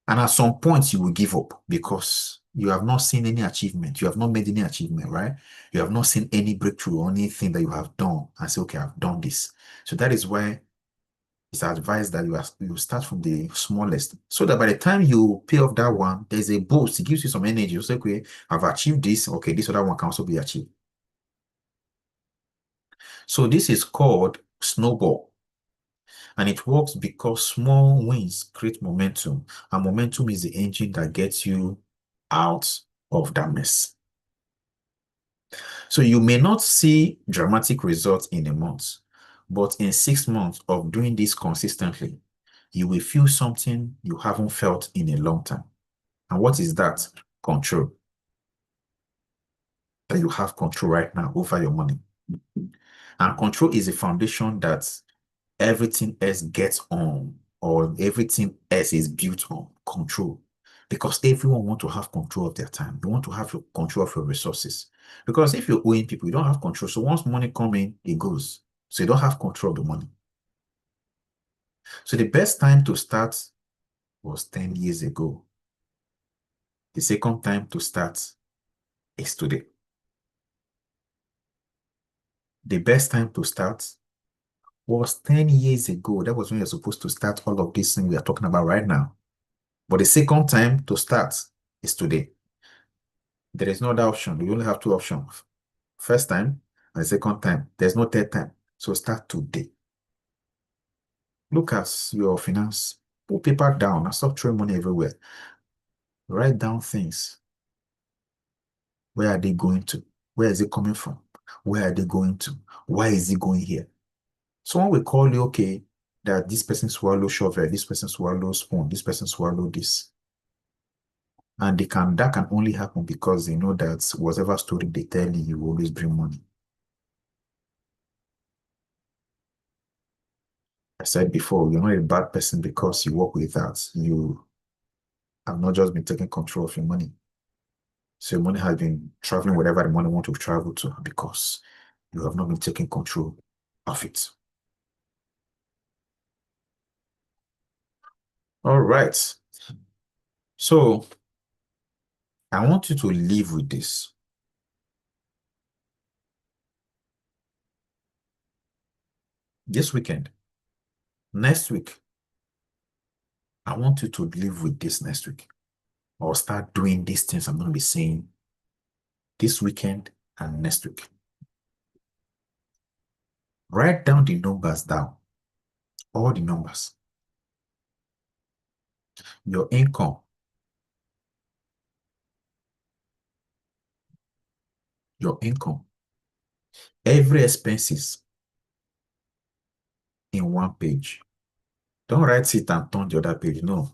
And at some point, you will give up because you have not seen any achievement. You have not made any achievement, right? You have not seen any breakthrough or anything that you have done and say, okay, I've done this. So that is why it's advised that you start from the smallest so that by the time you pay off that one, there's a boost. It gives you some energy. You say, okay, I've achieved this. Okay, this other one can also be achieved. So this is called snowball. And it works because small wins create momentum. And momentum is the engine that gets you out of that mess. So you may not see dramatic results in a month, but in 6 months of doing this consistently, you will feel something you haven't felt in a long time. And what is that? Control. That you have control right now over your money. And control is a foundation that everything else gets on, or everything else is built on control. Because everyone wants to have control of their time. You want to have control of your resources. Because if you're owing people, you don't have control. So once money comes in, it goes. So you don't have control of the money. So the best time to start was 10 years ago. The second time to start is today. The best time to start was 10 years ago. That was when you're supposed to start all of these things we are talking about right now. But the second time to start is today. There is no other option. You only have two options. First time and the second time. There's no third time. So start today. Look at your finance. Put paper down and stop throwing money everywhere. Write down things. Where are they going to? Where is it coming from? Where are they going to? Why is it going here? Someone will call you, okay, that this person swallow shovel, this person swallow spoon, this person swallow this. And that can only happen because they know that whatever story they tell you, you will always bring money. I said before, you're not a bad person because you work with that. You have not just been taking control of your money. So your money has been traveling wherever the money wants to travel to because you have not been taking control of it. All right. So I want you to live with this. This weekend, next week, I want you to live with this next week or start doing these things I'm going to be saying this weekend and next week. Write down the numbers down, all the numbers. Your income, every expenses in one page. Don't write it and turn the other page. No,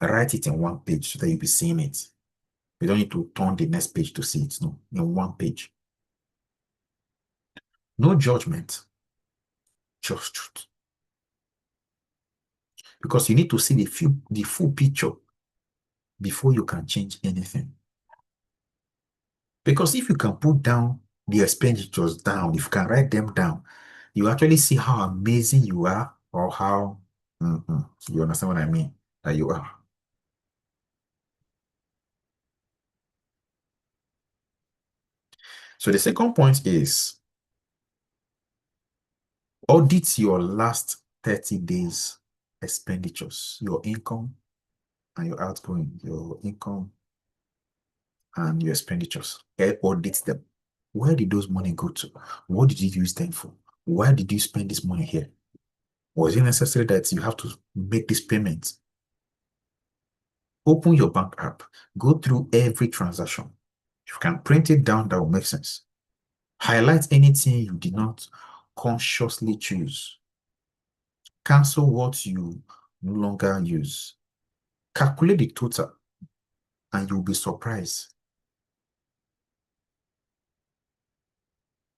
write it in one page so that you'll be seeing it. You don't need to turn the next page to see it. No, in one page. No judgment, just truth. Because you need to see the full picture before you can change anything. Because if you can put down the expenditures down, if you can write them down, you actually see how amazing you are or how, you understand what I mean, that you are. So the second point is audit your last 30 days expenditures, your income and your outgoing, your income and your expenditures. Audit them. Where did those money go to? What did you use them for? Why did you spend this money here? Was it necessary that you have to make this payment? Open your bank app. Go through every transaction. If you can print it down, that will make sense. Highlight anything you did not consciously choose. Cancel what you no longer use. Calculate the total and you'll be surprised.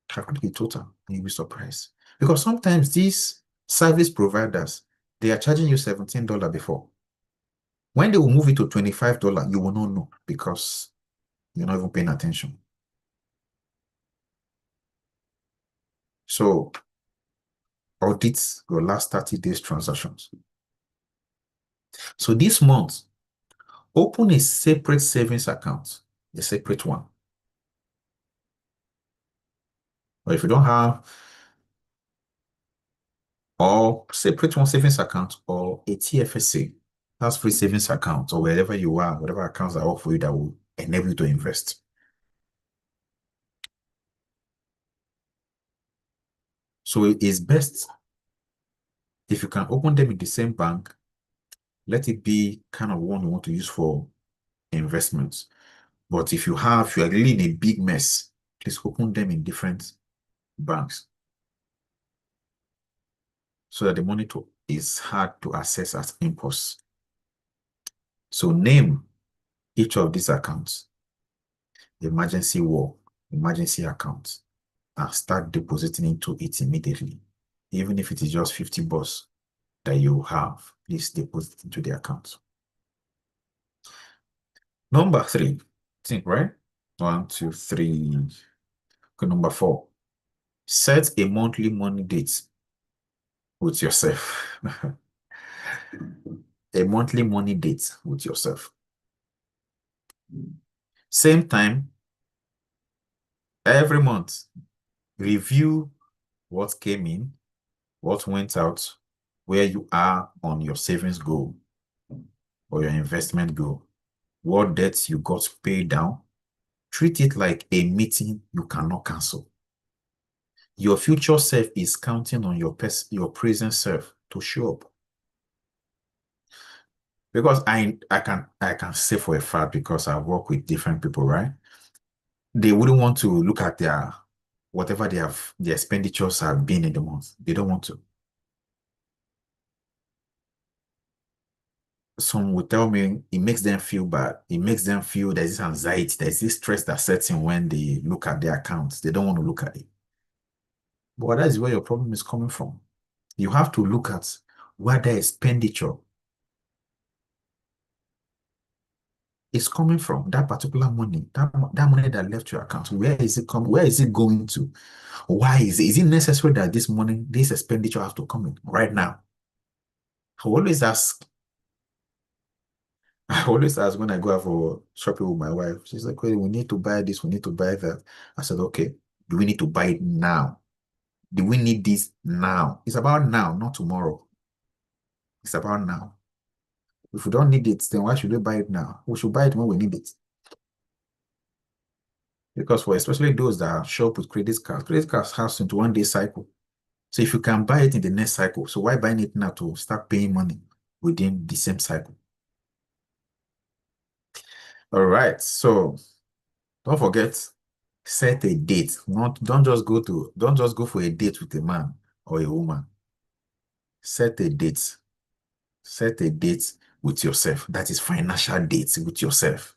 Calculate the total and you'll be surprised. Because sometimes these service providers, they are charging you $17 before. When they will move it to $25, you will not know because You're not even paying attention. So audit your last 30 days transactions. So this month, open a separate savings account, a separate one. Or if you don't have, or separate one savings account or a TFSA, that's free savings account, or wherever you are, whatever accounts are offer you that will enable you to invest. So it is best if you can open them in the same bank, let it be kind of one you want to use for investments. But if you are really in a big mess, please open them in different banks so that the money is hard to access as impulse. So name each of these accounts emergency war, emergency account, and start depositing into it immediately. Even if it is just 50 bucks that you have, please deposit into the account. Number 3, think, right? 1, 2, 3. Okay, number 4, set a monthly money date with yourself. A monthly money date with yourself. Same time, every month, review what came in, what went out, where you are on your savings goal or your investment goal, what debts you got paid down. Treat it like a meeting you cannot cancel. Your future self is counting on your present self to show up. Because I can say for a fact, because I work with different people, right? They wouldn't want to look at whatever their expenditures have been in the month. They don't want to. Some will tell me it makes them feel bad. It makes them feel there's this anxiety, there's this stress that sets in when they look at their accounts. They don't want to look at it. But that is where your problem is coming from. You have to look at where the expenditure is coming from, that particular money, that money that left your account. Where is it coming? Where is it going to? Why is it? Is it necessary that this money, this expenditure has to come in right now? I always ask, I always ask when I go out for shopping with my wife, she's like, "Well, we need to buy this, we need to buy that." I said, "Okay, do we need to buy it now? Do we need this now?" It's about now, not tomorrow. It's about now. If we don't need it, then why should we buy it now? We should buy it when we need it. Because for especially those that shop with credit cards have 21-day cycle. So if you can buy it in the next cycle, so why buying it now to start paying money within the same cycle? All right. So don't forget, set a date. Don't just go for a date with a man or a woman. Set a date. Set a date with yourself. That is financial dates with yourself.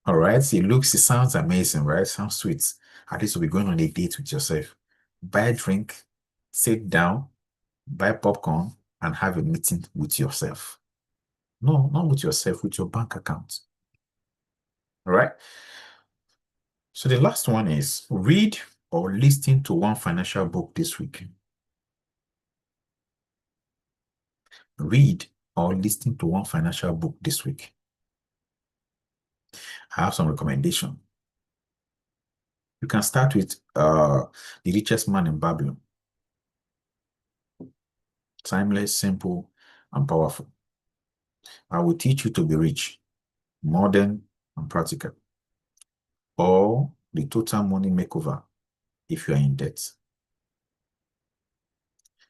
All right. It sounds amazing, right? Sounds sweet. At least you'll be going on a date with yourself. Buy a drink, sit down, buy popcorn, and have a meeting with yourself. No, not with yourself, with your bank account. All right. So the last one is read or listen to one financial book this week. Read or listen to one financial book this week. I have some recommendation. You can start with The Richest Man in Babylon. Timeless, simple, and powerful. I will teach you to be rich, modern, and practical. Or The Total Money Makeover if you are in debt.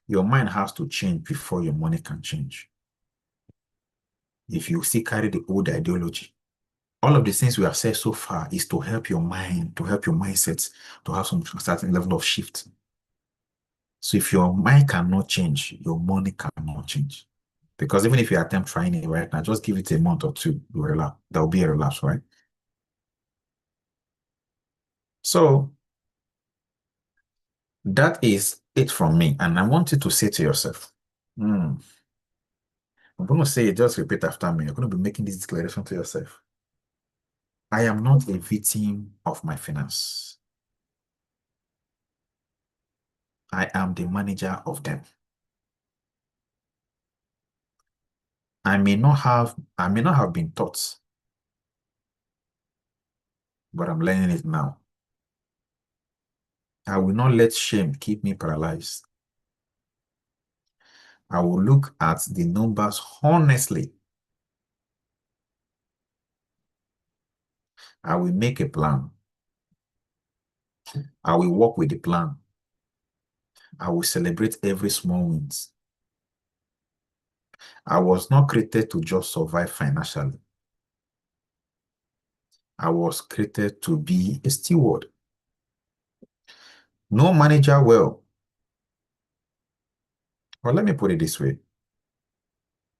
Your mind has to change before your money can change. If you still carry the old ideology, all of the things we have said so far is to help your mind, to help your mindset, to have some certain level of shift. So if your mind cannot change, your money cannot change. Because even if you attempt trying it right now, just give it a month or two, you relapse. There will be a relapse, right? So that is it from me. And I want you to say to yourself, I'm going to say it, just repeat after me. You're going to be making this declaration to yourself. I am not a victim of my finance. I am the manager of them. I may not have been taught, but I'm learning it now. I will not let shame keep me paralyzed. I will look at the numbers honestly. I will make a plan. I will work with the plan. I will celebrate every small wins. I was not created to just survive financially. I was created to be a steward. No manager well. Or let me put it this way.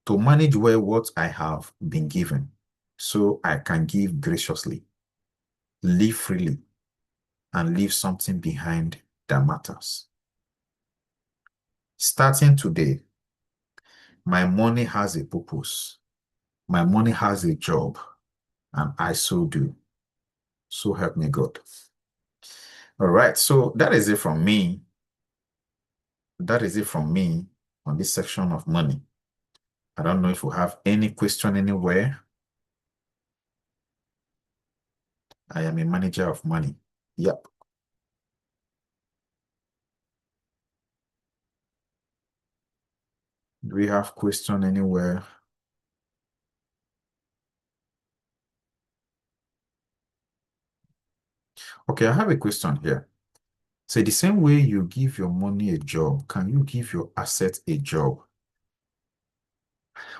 To manage well what I have been given, so I can give graciously, live freely, and leave something behind that matters. Starting today, my money has a purpose. My money has a job, and I so do. So help me God. All right, so that is it from me. That is it from me on this section of money. I don't know if you have any question anywhere. I am a manager of money. Yep. Do we have question anywhere? Okay, I have a question here. So the same way you give your money a job, can you give your asset a job?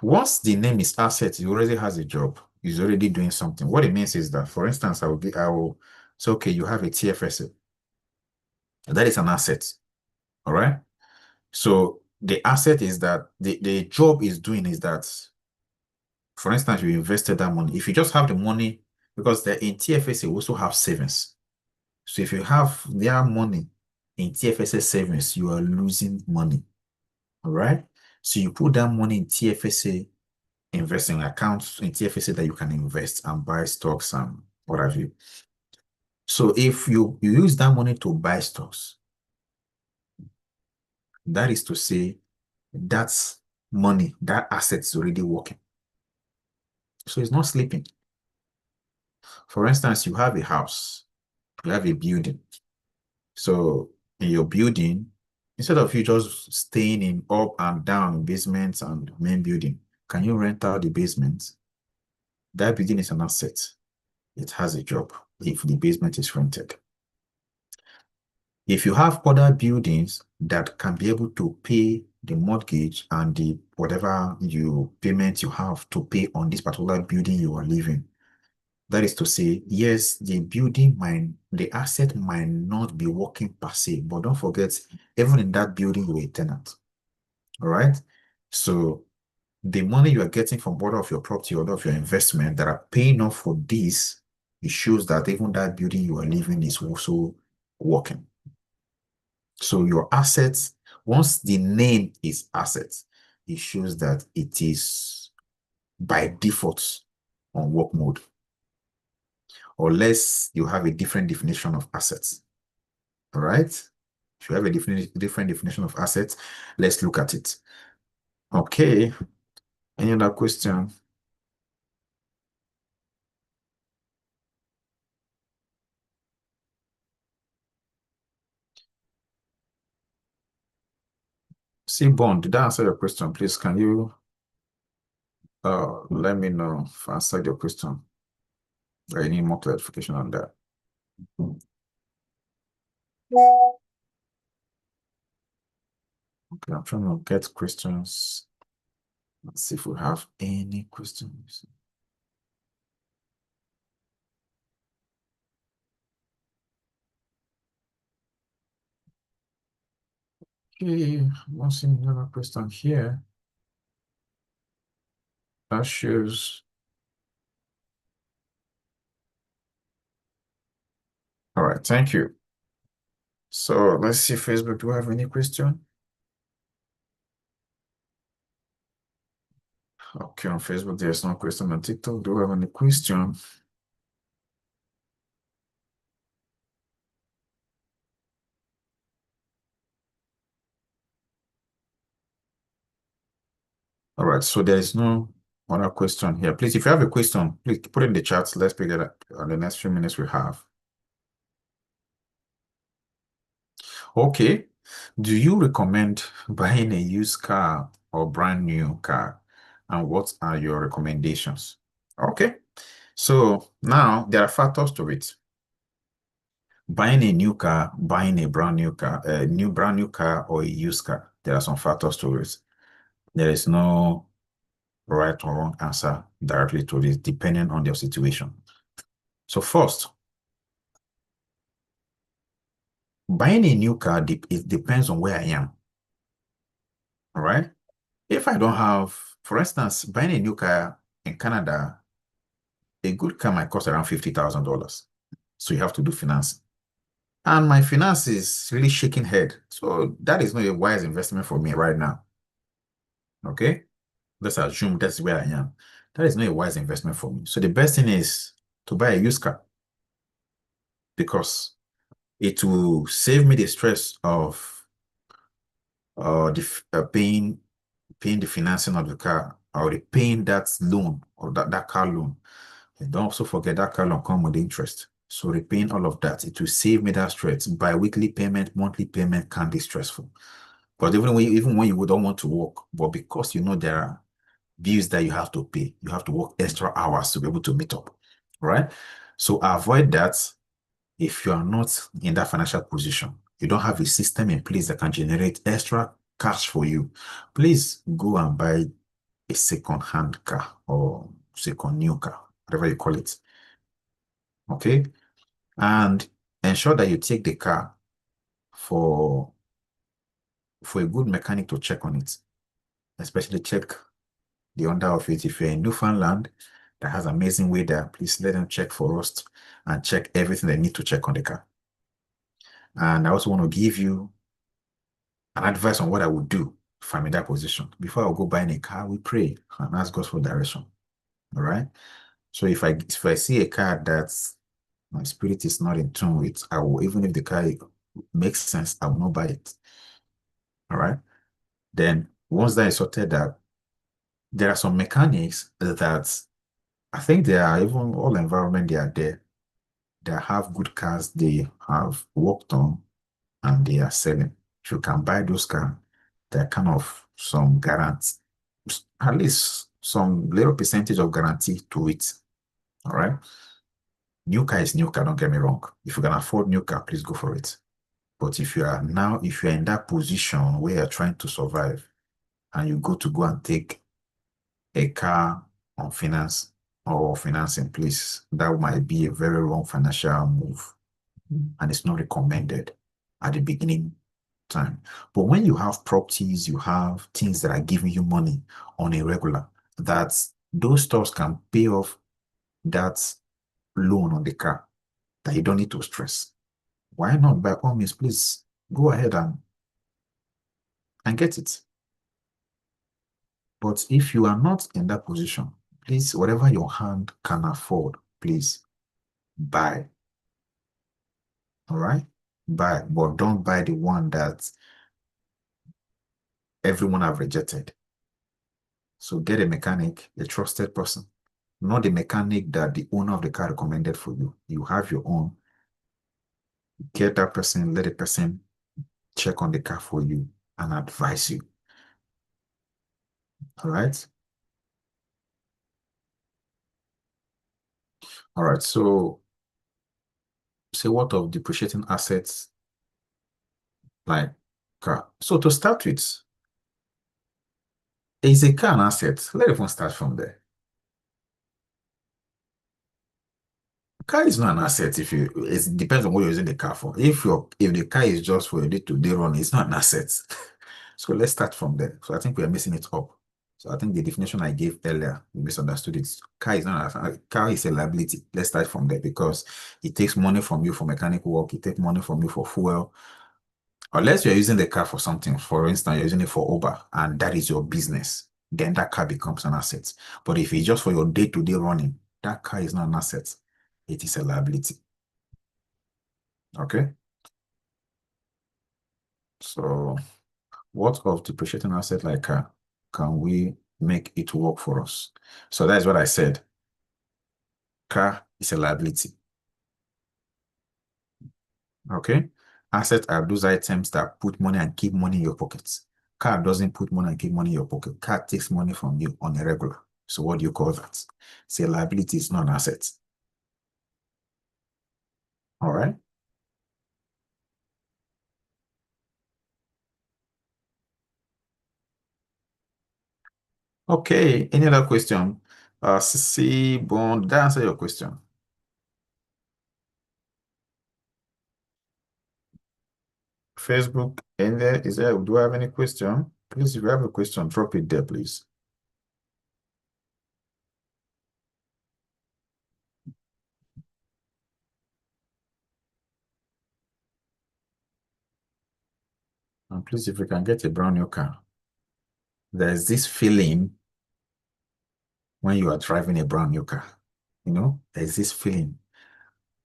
Once the name is asset, he already has a job. He's already doing something. What it means is that, for instance, I will say, okay, you have a TFSA. That is an asset. All right. So the asset is that the job is doing is that, for instance, you invested that money. If you just have the money, because in TFSA, we also have savings. So if you have their money in TFSA savings, you are losing money. All right. So you put that money in TFSA investing accounts in TFSA that you can invest and buy stocks and what have you. So if you use that money to buy stocks, that is to say that's money, that asset is already working. So it's not sleeping. For instance, you have a house, you have a building. So in your building, instead of you just staying in up and down basements and main building, can you rent out the basement? That building is an asset. It has a job if the basement is rented. If you have other buildings that can be able to pay the mortgage and the whatever payment you have to pay on this particular building you are living, that is to say, yes, the asset might not be working per se, but don't forget, even in that building, you're a tenant. All right. So the money you are getting from all of your property, all of your investment that are paying off for this, it shows that even that building you are living is also working. So your assets, once the name is assets, it shows that it is by default on work mode, unless you have a different definition of assets. All right? If you have a different definition of assets, let's look at it. Okay. Any other question? See, Bond, did I answer your question? Please, can you let me know if I answered your question? I need more clarification on that. Okay, I'm trying to get questions. Let's see if we have any questions. Okay, I'm not seeing another question here. That shows. All right, thank you. So let's see, Facebook, do I have any question? Okay, on Facebook, there's no question. On TikTok, do I have any question? All right, so there is no other question here. Please, if you have a question, please put it in the chat. Let's pick it up on the next few minutes we have. Okay. Do you recommend buying a used car or brand new car? And what are your recommendations? Okay. So now there are factors to it. Buying a new car, buying a brand new car, a new brand new car or a used car. There are some factors to it. There is no right or wrong answer directly to this, depending on your situation. So first, buying a new car, it depends on where I am. All right. If I don't have, for instance, buying a new car in Canada, a good car might cost around $50,000. So you have to do finance. And my finance is really shaking head. So that is not a wise investment for me right now. Okay. Let's assume that's where I am. That is not a wise investment for me. So the best thing is to buy a used car because it will save me the stress of paying the financing of the car or the paying that loan or that car loan. And don't also forget that car loan come with interest. So repaying all of that, it will save me that stress. Bi-weekly payment, monthly payment can be stressful. But even when you don't want to work, but because you know there are bills that you have to pay, you have to work extra hours to be able to meet up, right? So avoid that if you are not in that financial position. You don't have a system in place that can generate extra cash for you. Please go and buy a second-hand car or second new car, whatever you call it. Okay? And ensure that you take the car for a good mechanic to check on it, especially check the under of it. If you're in Newfoundland that has amazing weather, please let them check for rust and check everything they need to check on the car. And I also want to give you an advice on what I would do if I'm in that position. Before I go buying a car, we pray and ask God for direction. All right. So if I see a car that my spirit is not in tune with, I will, even if the car makes sense, I will not buy it. All right. Then once that is sorted out, there are some mechanics that I think they are even all environment they are there. They have good cars they have worked on and they are selling. If you can buy those cars, there are kind of some guarantee, at least some little percentage of guarantee to it. All right. New car is new car, don't get me wrong. If you can afford new car, please go for it. But if you're in that position where you're trying to survive and you go and take a car on finance or financing, please, that might be a very wrong financial move and it's not recommended at the beginning time. But when you have properties, you have things that are giving you money on a regular, that those stores can pay off that loan on the car that you don't need to stress. Why not? By all means, please go ahead and get it. But if you are not in that position, please, whatever your hand can afford, please buy. All right? Buy, but don't buy the one that everyone have rejected. So get a mechanic, a trusted person, not the mechanic that the owner of the car recommended for you. You have your own. Get that person, let the person check on the car for you and advise you. All right? All right. So say what of depreciating assets like car? So to start with, is a car an asset? Let us start from there. Car is not an asset if it depends on what you're using the car for. If the car is just for a day-to-day run, it's not an asset. So let's start from there. So I think we are missing it up. So I think the definition I gave earlier, you misunderstood it. Car is not a car is a liability. Let's start from there because it takes money from you for mechanic work, it takes money from you for fuel. Unless you're using the car for something, for instance, you're using it for Uber and that is your business, then that car becomes an asset. But if it's just for your day-to-day running, that car is not an asset. It is a liability. Okay. So what of depreciating asset like car can we make it work for us. So that's what I said. Car is a liability. Okay? Assets are those items that put money and keep money in your pockets. Car doesn't put money and keep money in your pocket. Car takes money from you on a regular. So what do you call that? It's a liability, it's not an asset. All right? Okay, any other question? CC Bond, did I answer your question? Facebook, and do I have any question? Please, if you have a question, drop it there, please. And please, if you can get a brand new car, there's this feeling when you are driving a brand new car. You know, there's this feeling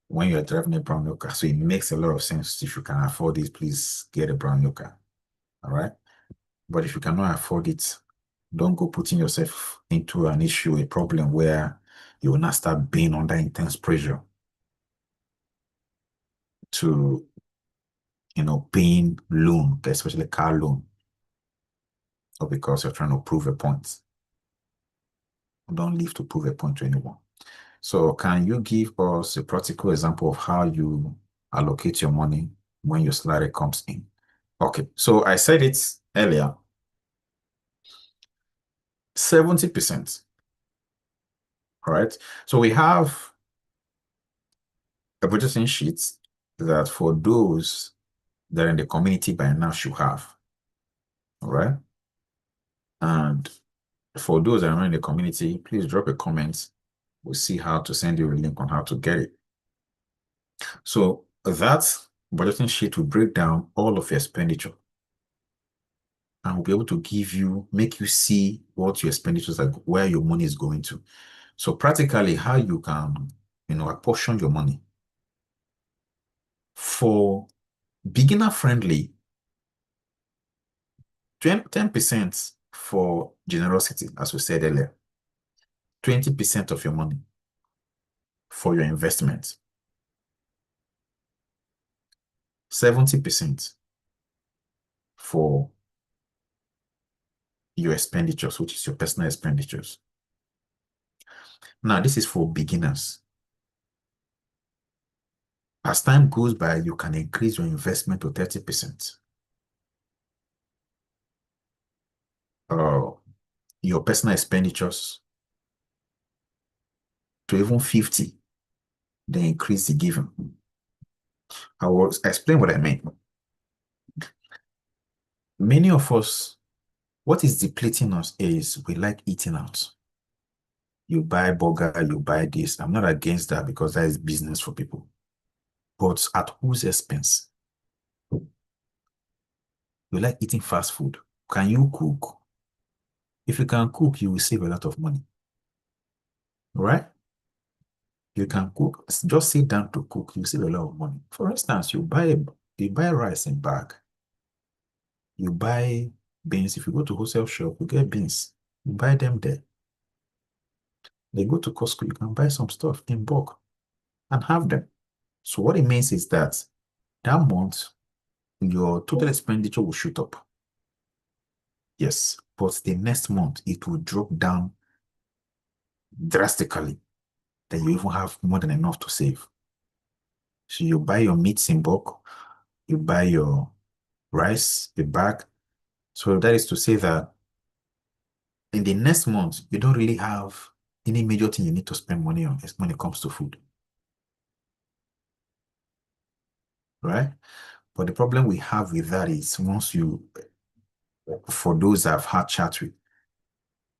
when you are driving a brand new car. So it makes a lot of sense. If you can afford it, please get a brand new car. All right. But if you cannot afford it, don't go putting yourself into an issue, a problem where you will not start being under intense pressure to, paying loan, especially car loan, or because you're trying to prove a point. Don't live to prove a point to anyone. So can you give us a practical example of how you allocate your money when your salary comes in? Okay, so I said it earlier, 70%. All right. So we have a budgeting sheet that for those that are in the community by now should have. All right. And for those that are not in the community, please drop a comment. We'll see how to send you a link on how to get it. So that budgeting sheet will break down all of your expenditure and will be able to make you see what your expenditures are, where your money is going to. So practically how you can, apportion your money. For beginner friendly, 10% for generosity, as we said earlier, 20% of your money for your investment, 70% for your expenditures, which is your personal expenditures. Now, this is for beginners. As time goes by, you can increase your investment to 30%. Your personal expenditures to even 50, then increase the giving. I will explain what I mean. Many of us, what is depleting us is we like eating out. You buy burger, you buy this. I'm not against that because that is business for people. But at whose expense? You like eating fast food. Can you cook? If you can cook, you will save a lot of money. Right? You can cook. Just sit down to cook, you save a lot of money. For instance, you buy rice in bag. You buy beans. If you go to wholesale shop, you get beans. You buy them there. They go to Costco, you can buy some stuff in bulk and have them. So what it means is that month, your total expenditure will shoot up. Yes, but the next month, it will drop down drastically. Then you even have more than enough to save. So you buy your meats in bulk, you buy your rice, the bag. So that is to say that in the next month, you don't really have any major thing you need to spend money on when it comes to food. Right? But the problem we have with that is for those that have had chat with,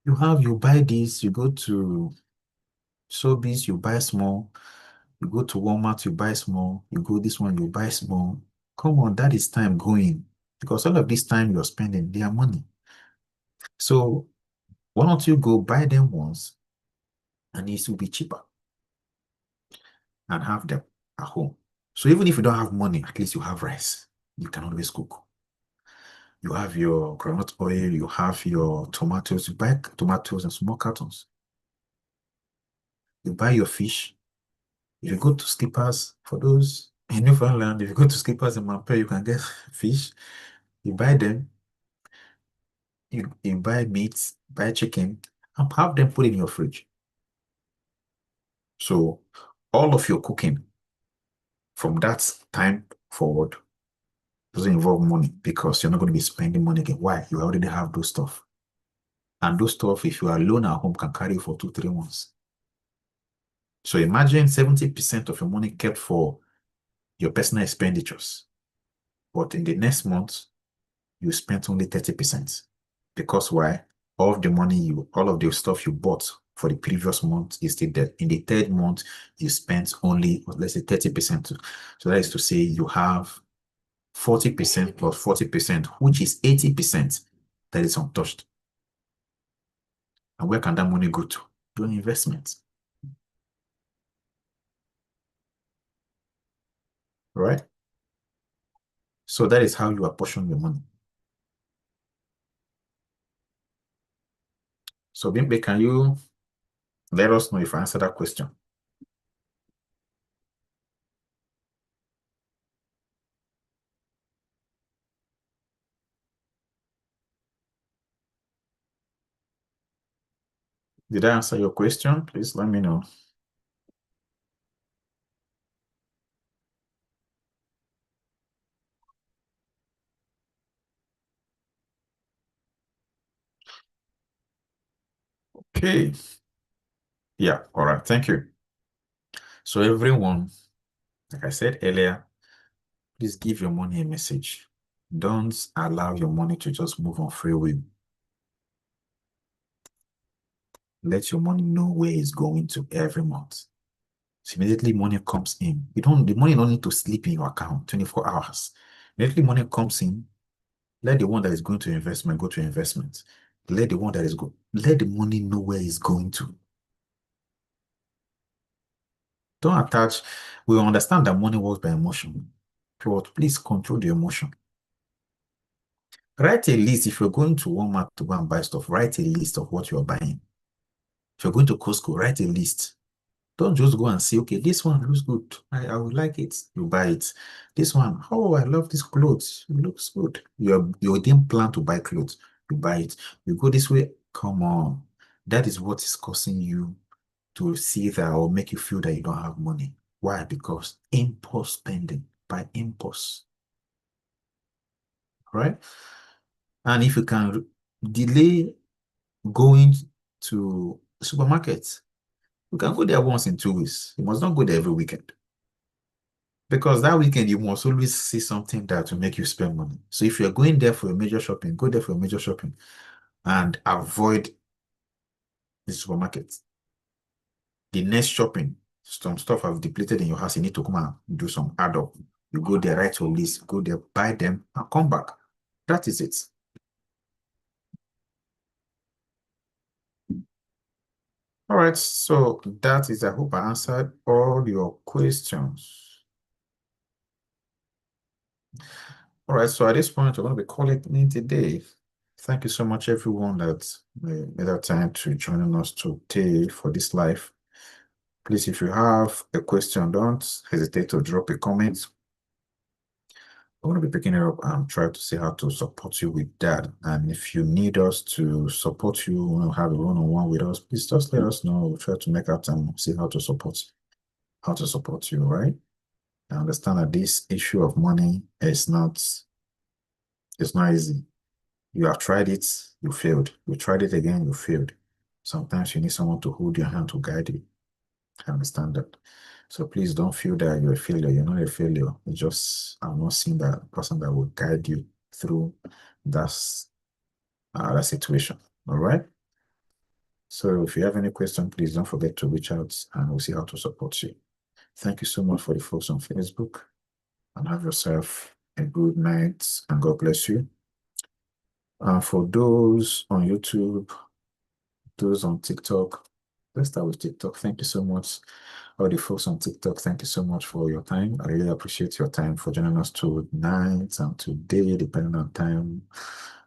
you buy this, you go to Sobeys, you buy small, you go to Walmart, you buy small, you go this one, you buy small. Come on, that is time going because all of this time you're spending, their money. So why don't you go buy them once and it will be cheaper and have them at home. So even if you don't have money, at least you have rice. You can always cook. You have your groundnut oil, you have your tomatoes. You buy tomatoes in small cartons. You buy your fish. If you go to Skippers, for those in Newfoundland, if you go to Skippers in Mampere, you can get fish. You buy them, you buy meat, buy chicken, and have them put in your fridge. So all of your cooking from that time forward doesn't involve money because you're not going to be spending money again. Why? You already have those stuff. And those stuff, if you are alone at home, can carry you for 2, 3 months. So imagine 70% of your money kept for your personal expenditures. But in the next month, you spent only 30%. Because why? All of the stuff you bought for the previous month is still there. In the third month, you spent only, let's say, 30%. So that is to say you have 40% plus 40%, which is 80% that is untouched. And where can that money go to? To an investment. Right? So that is how you apportion your money. So Bimbe, can you let us know if I answered that question? Did I answer your question? Please let me know. Okay. Yeah, all right. Thank you. So everyone, like I said earlier, please give your money a message. Don't allow your money to just move on free will. Let your money know where it's going to every month. So immediately money comes in. The money don't need to sleep in your account 24 hours. Immediately money comes in, let the one that is going to investment go to investment. Let the money know where it's going to. Don't attach. We understand that money works by emotion, but please control the emotion. Write a list. If you're going to Walmart to go and buy stuff, write a list of what you're buying. If you're going to Costco, write a list. Don't just go and say, okay, this one looks good. I would like it. You buy it. This one, oh, I love this clothes. It looks good. You didn't plan to buy clothes. You buy it. You go this way. Come on. That is what is causing you to see that or make you feel that you don't have money. Why? Because impulse spending by impulse, right? And if you can delay going to supermarkets, you can go there once in 2 weeks. You must not go there every weekend. Because that weekend you must always see something that will make you spend money. So if you're going there for a major shopping, go there for a major shopping and avoid the supermarket. The next shopping, some stuff have depleted in your house. You need to come and do some add up. You go there, write your list, go there, buy them, and come back. That is it. All right, so that is, I hope I answered all your questions. All right, so at this point, we're going to be calling it a day. Thank you so much, everyone that made that time to join us today for this live. Please, if you have a question, don't hesitate to drop a comment. I'm going to be picking it up and try to see how to support you with that. And if you need us to support you, want to have a one-on-one with us, please just let us know. We'll try to make out time, see how to support you, right? I understand that this issue of money is not, it's not easy. You have tried it, you failed. You tried it again, you failed. Sometimes you need someone to hold your hand to guide you. I understand that. So please don't feel that you're a failure. You're not a failure. It's just I'm not seeing that person that will guide you through that situation. All right. So if you have any question, please don't forget to reach out and we'll see how to support you. Thank you so much for the folks on Facebook and have yourself a good night and God bless you. For those on YouTube, those on TikTok, let's start with TikTok. Thank you so much. All the folks on TikTok, thank you so much for your time. I really appreciate your time for joining us tonight and today, depending on time,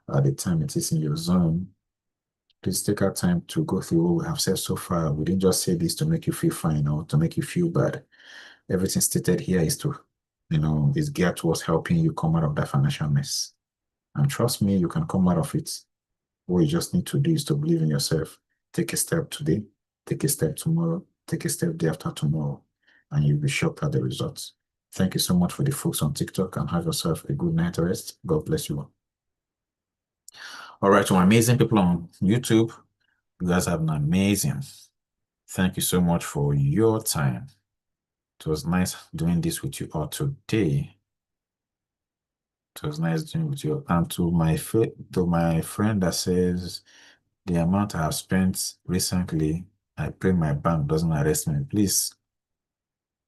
the time it is in your zone. Please take our time to go through what we have said so far. We didn't just say this to make you feel fine or to make you feel bad. Everything stated here is to, is geared towards helping you come out of that financial mess. And trust me, you can come out of it. What you just need to do is to believe in yourself. Take a step today, take a step tomorrow, take a step day after tomorrow, and you'll be shocked at the results. Thank you so much for the folks on TikTok, and have yourself a good night rest. God bless you all. All right, to my amazing people on YouTube, you guys have been amazing. Thank you so much for your time. It was nice doing this with you all today. It was nice doing with you. And to my friend that says the amount I have spent recently, I pray my bank doesn't arrest me. Please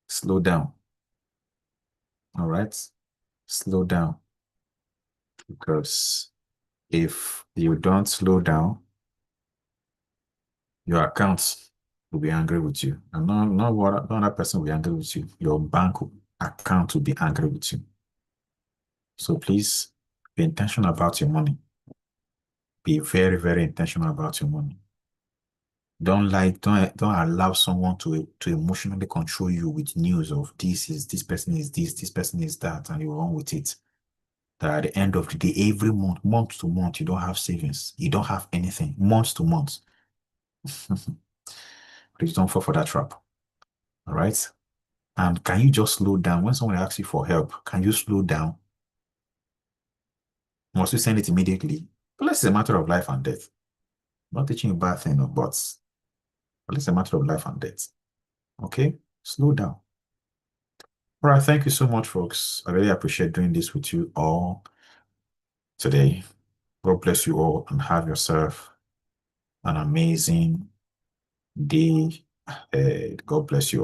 slow down. All right? Slow down. Because if you don't slow down, your accounts will be angry with you. And not what another person will be angry with you. Your bank account will be angry with you. So please be intentional about your money. Be very, very intentional about your money. Don't allow someone to emotionally control you with news of this person is this person is that, and you run with it. That at the end of the day, every month to month, you don't have savings. You don't have anything, month to month. Please don't fall for that trap. All right. And can you just slow down? When someone asks you for help, can you slow down? Must you send it immediately? But it's a matter of life and death. Not teaching you bad thing, but it's a matter of life and death. Okay? Slow down. All right. Thank you so much, folks. I really appreciate doing this with you all today. God bless you all and have yourself an amazing day. God bless you.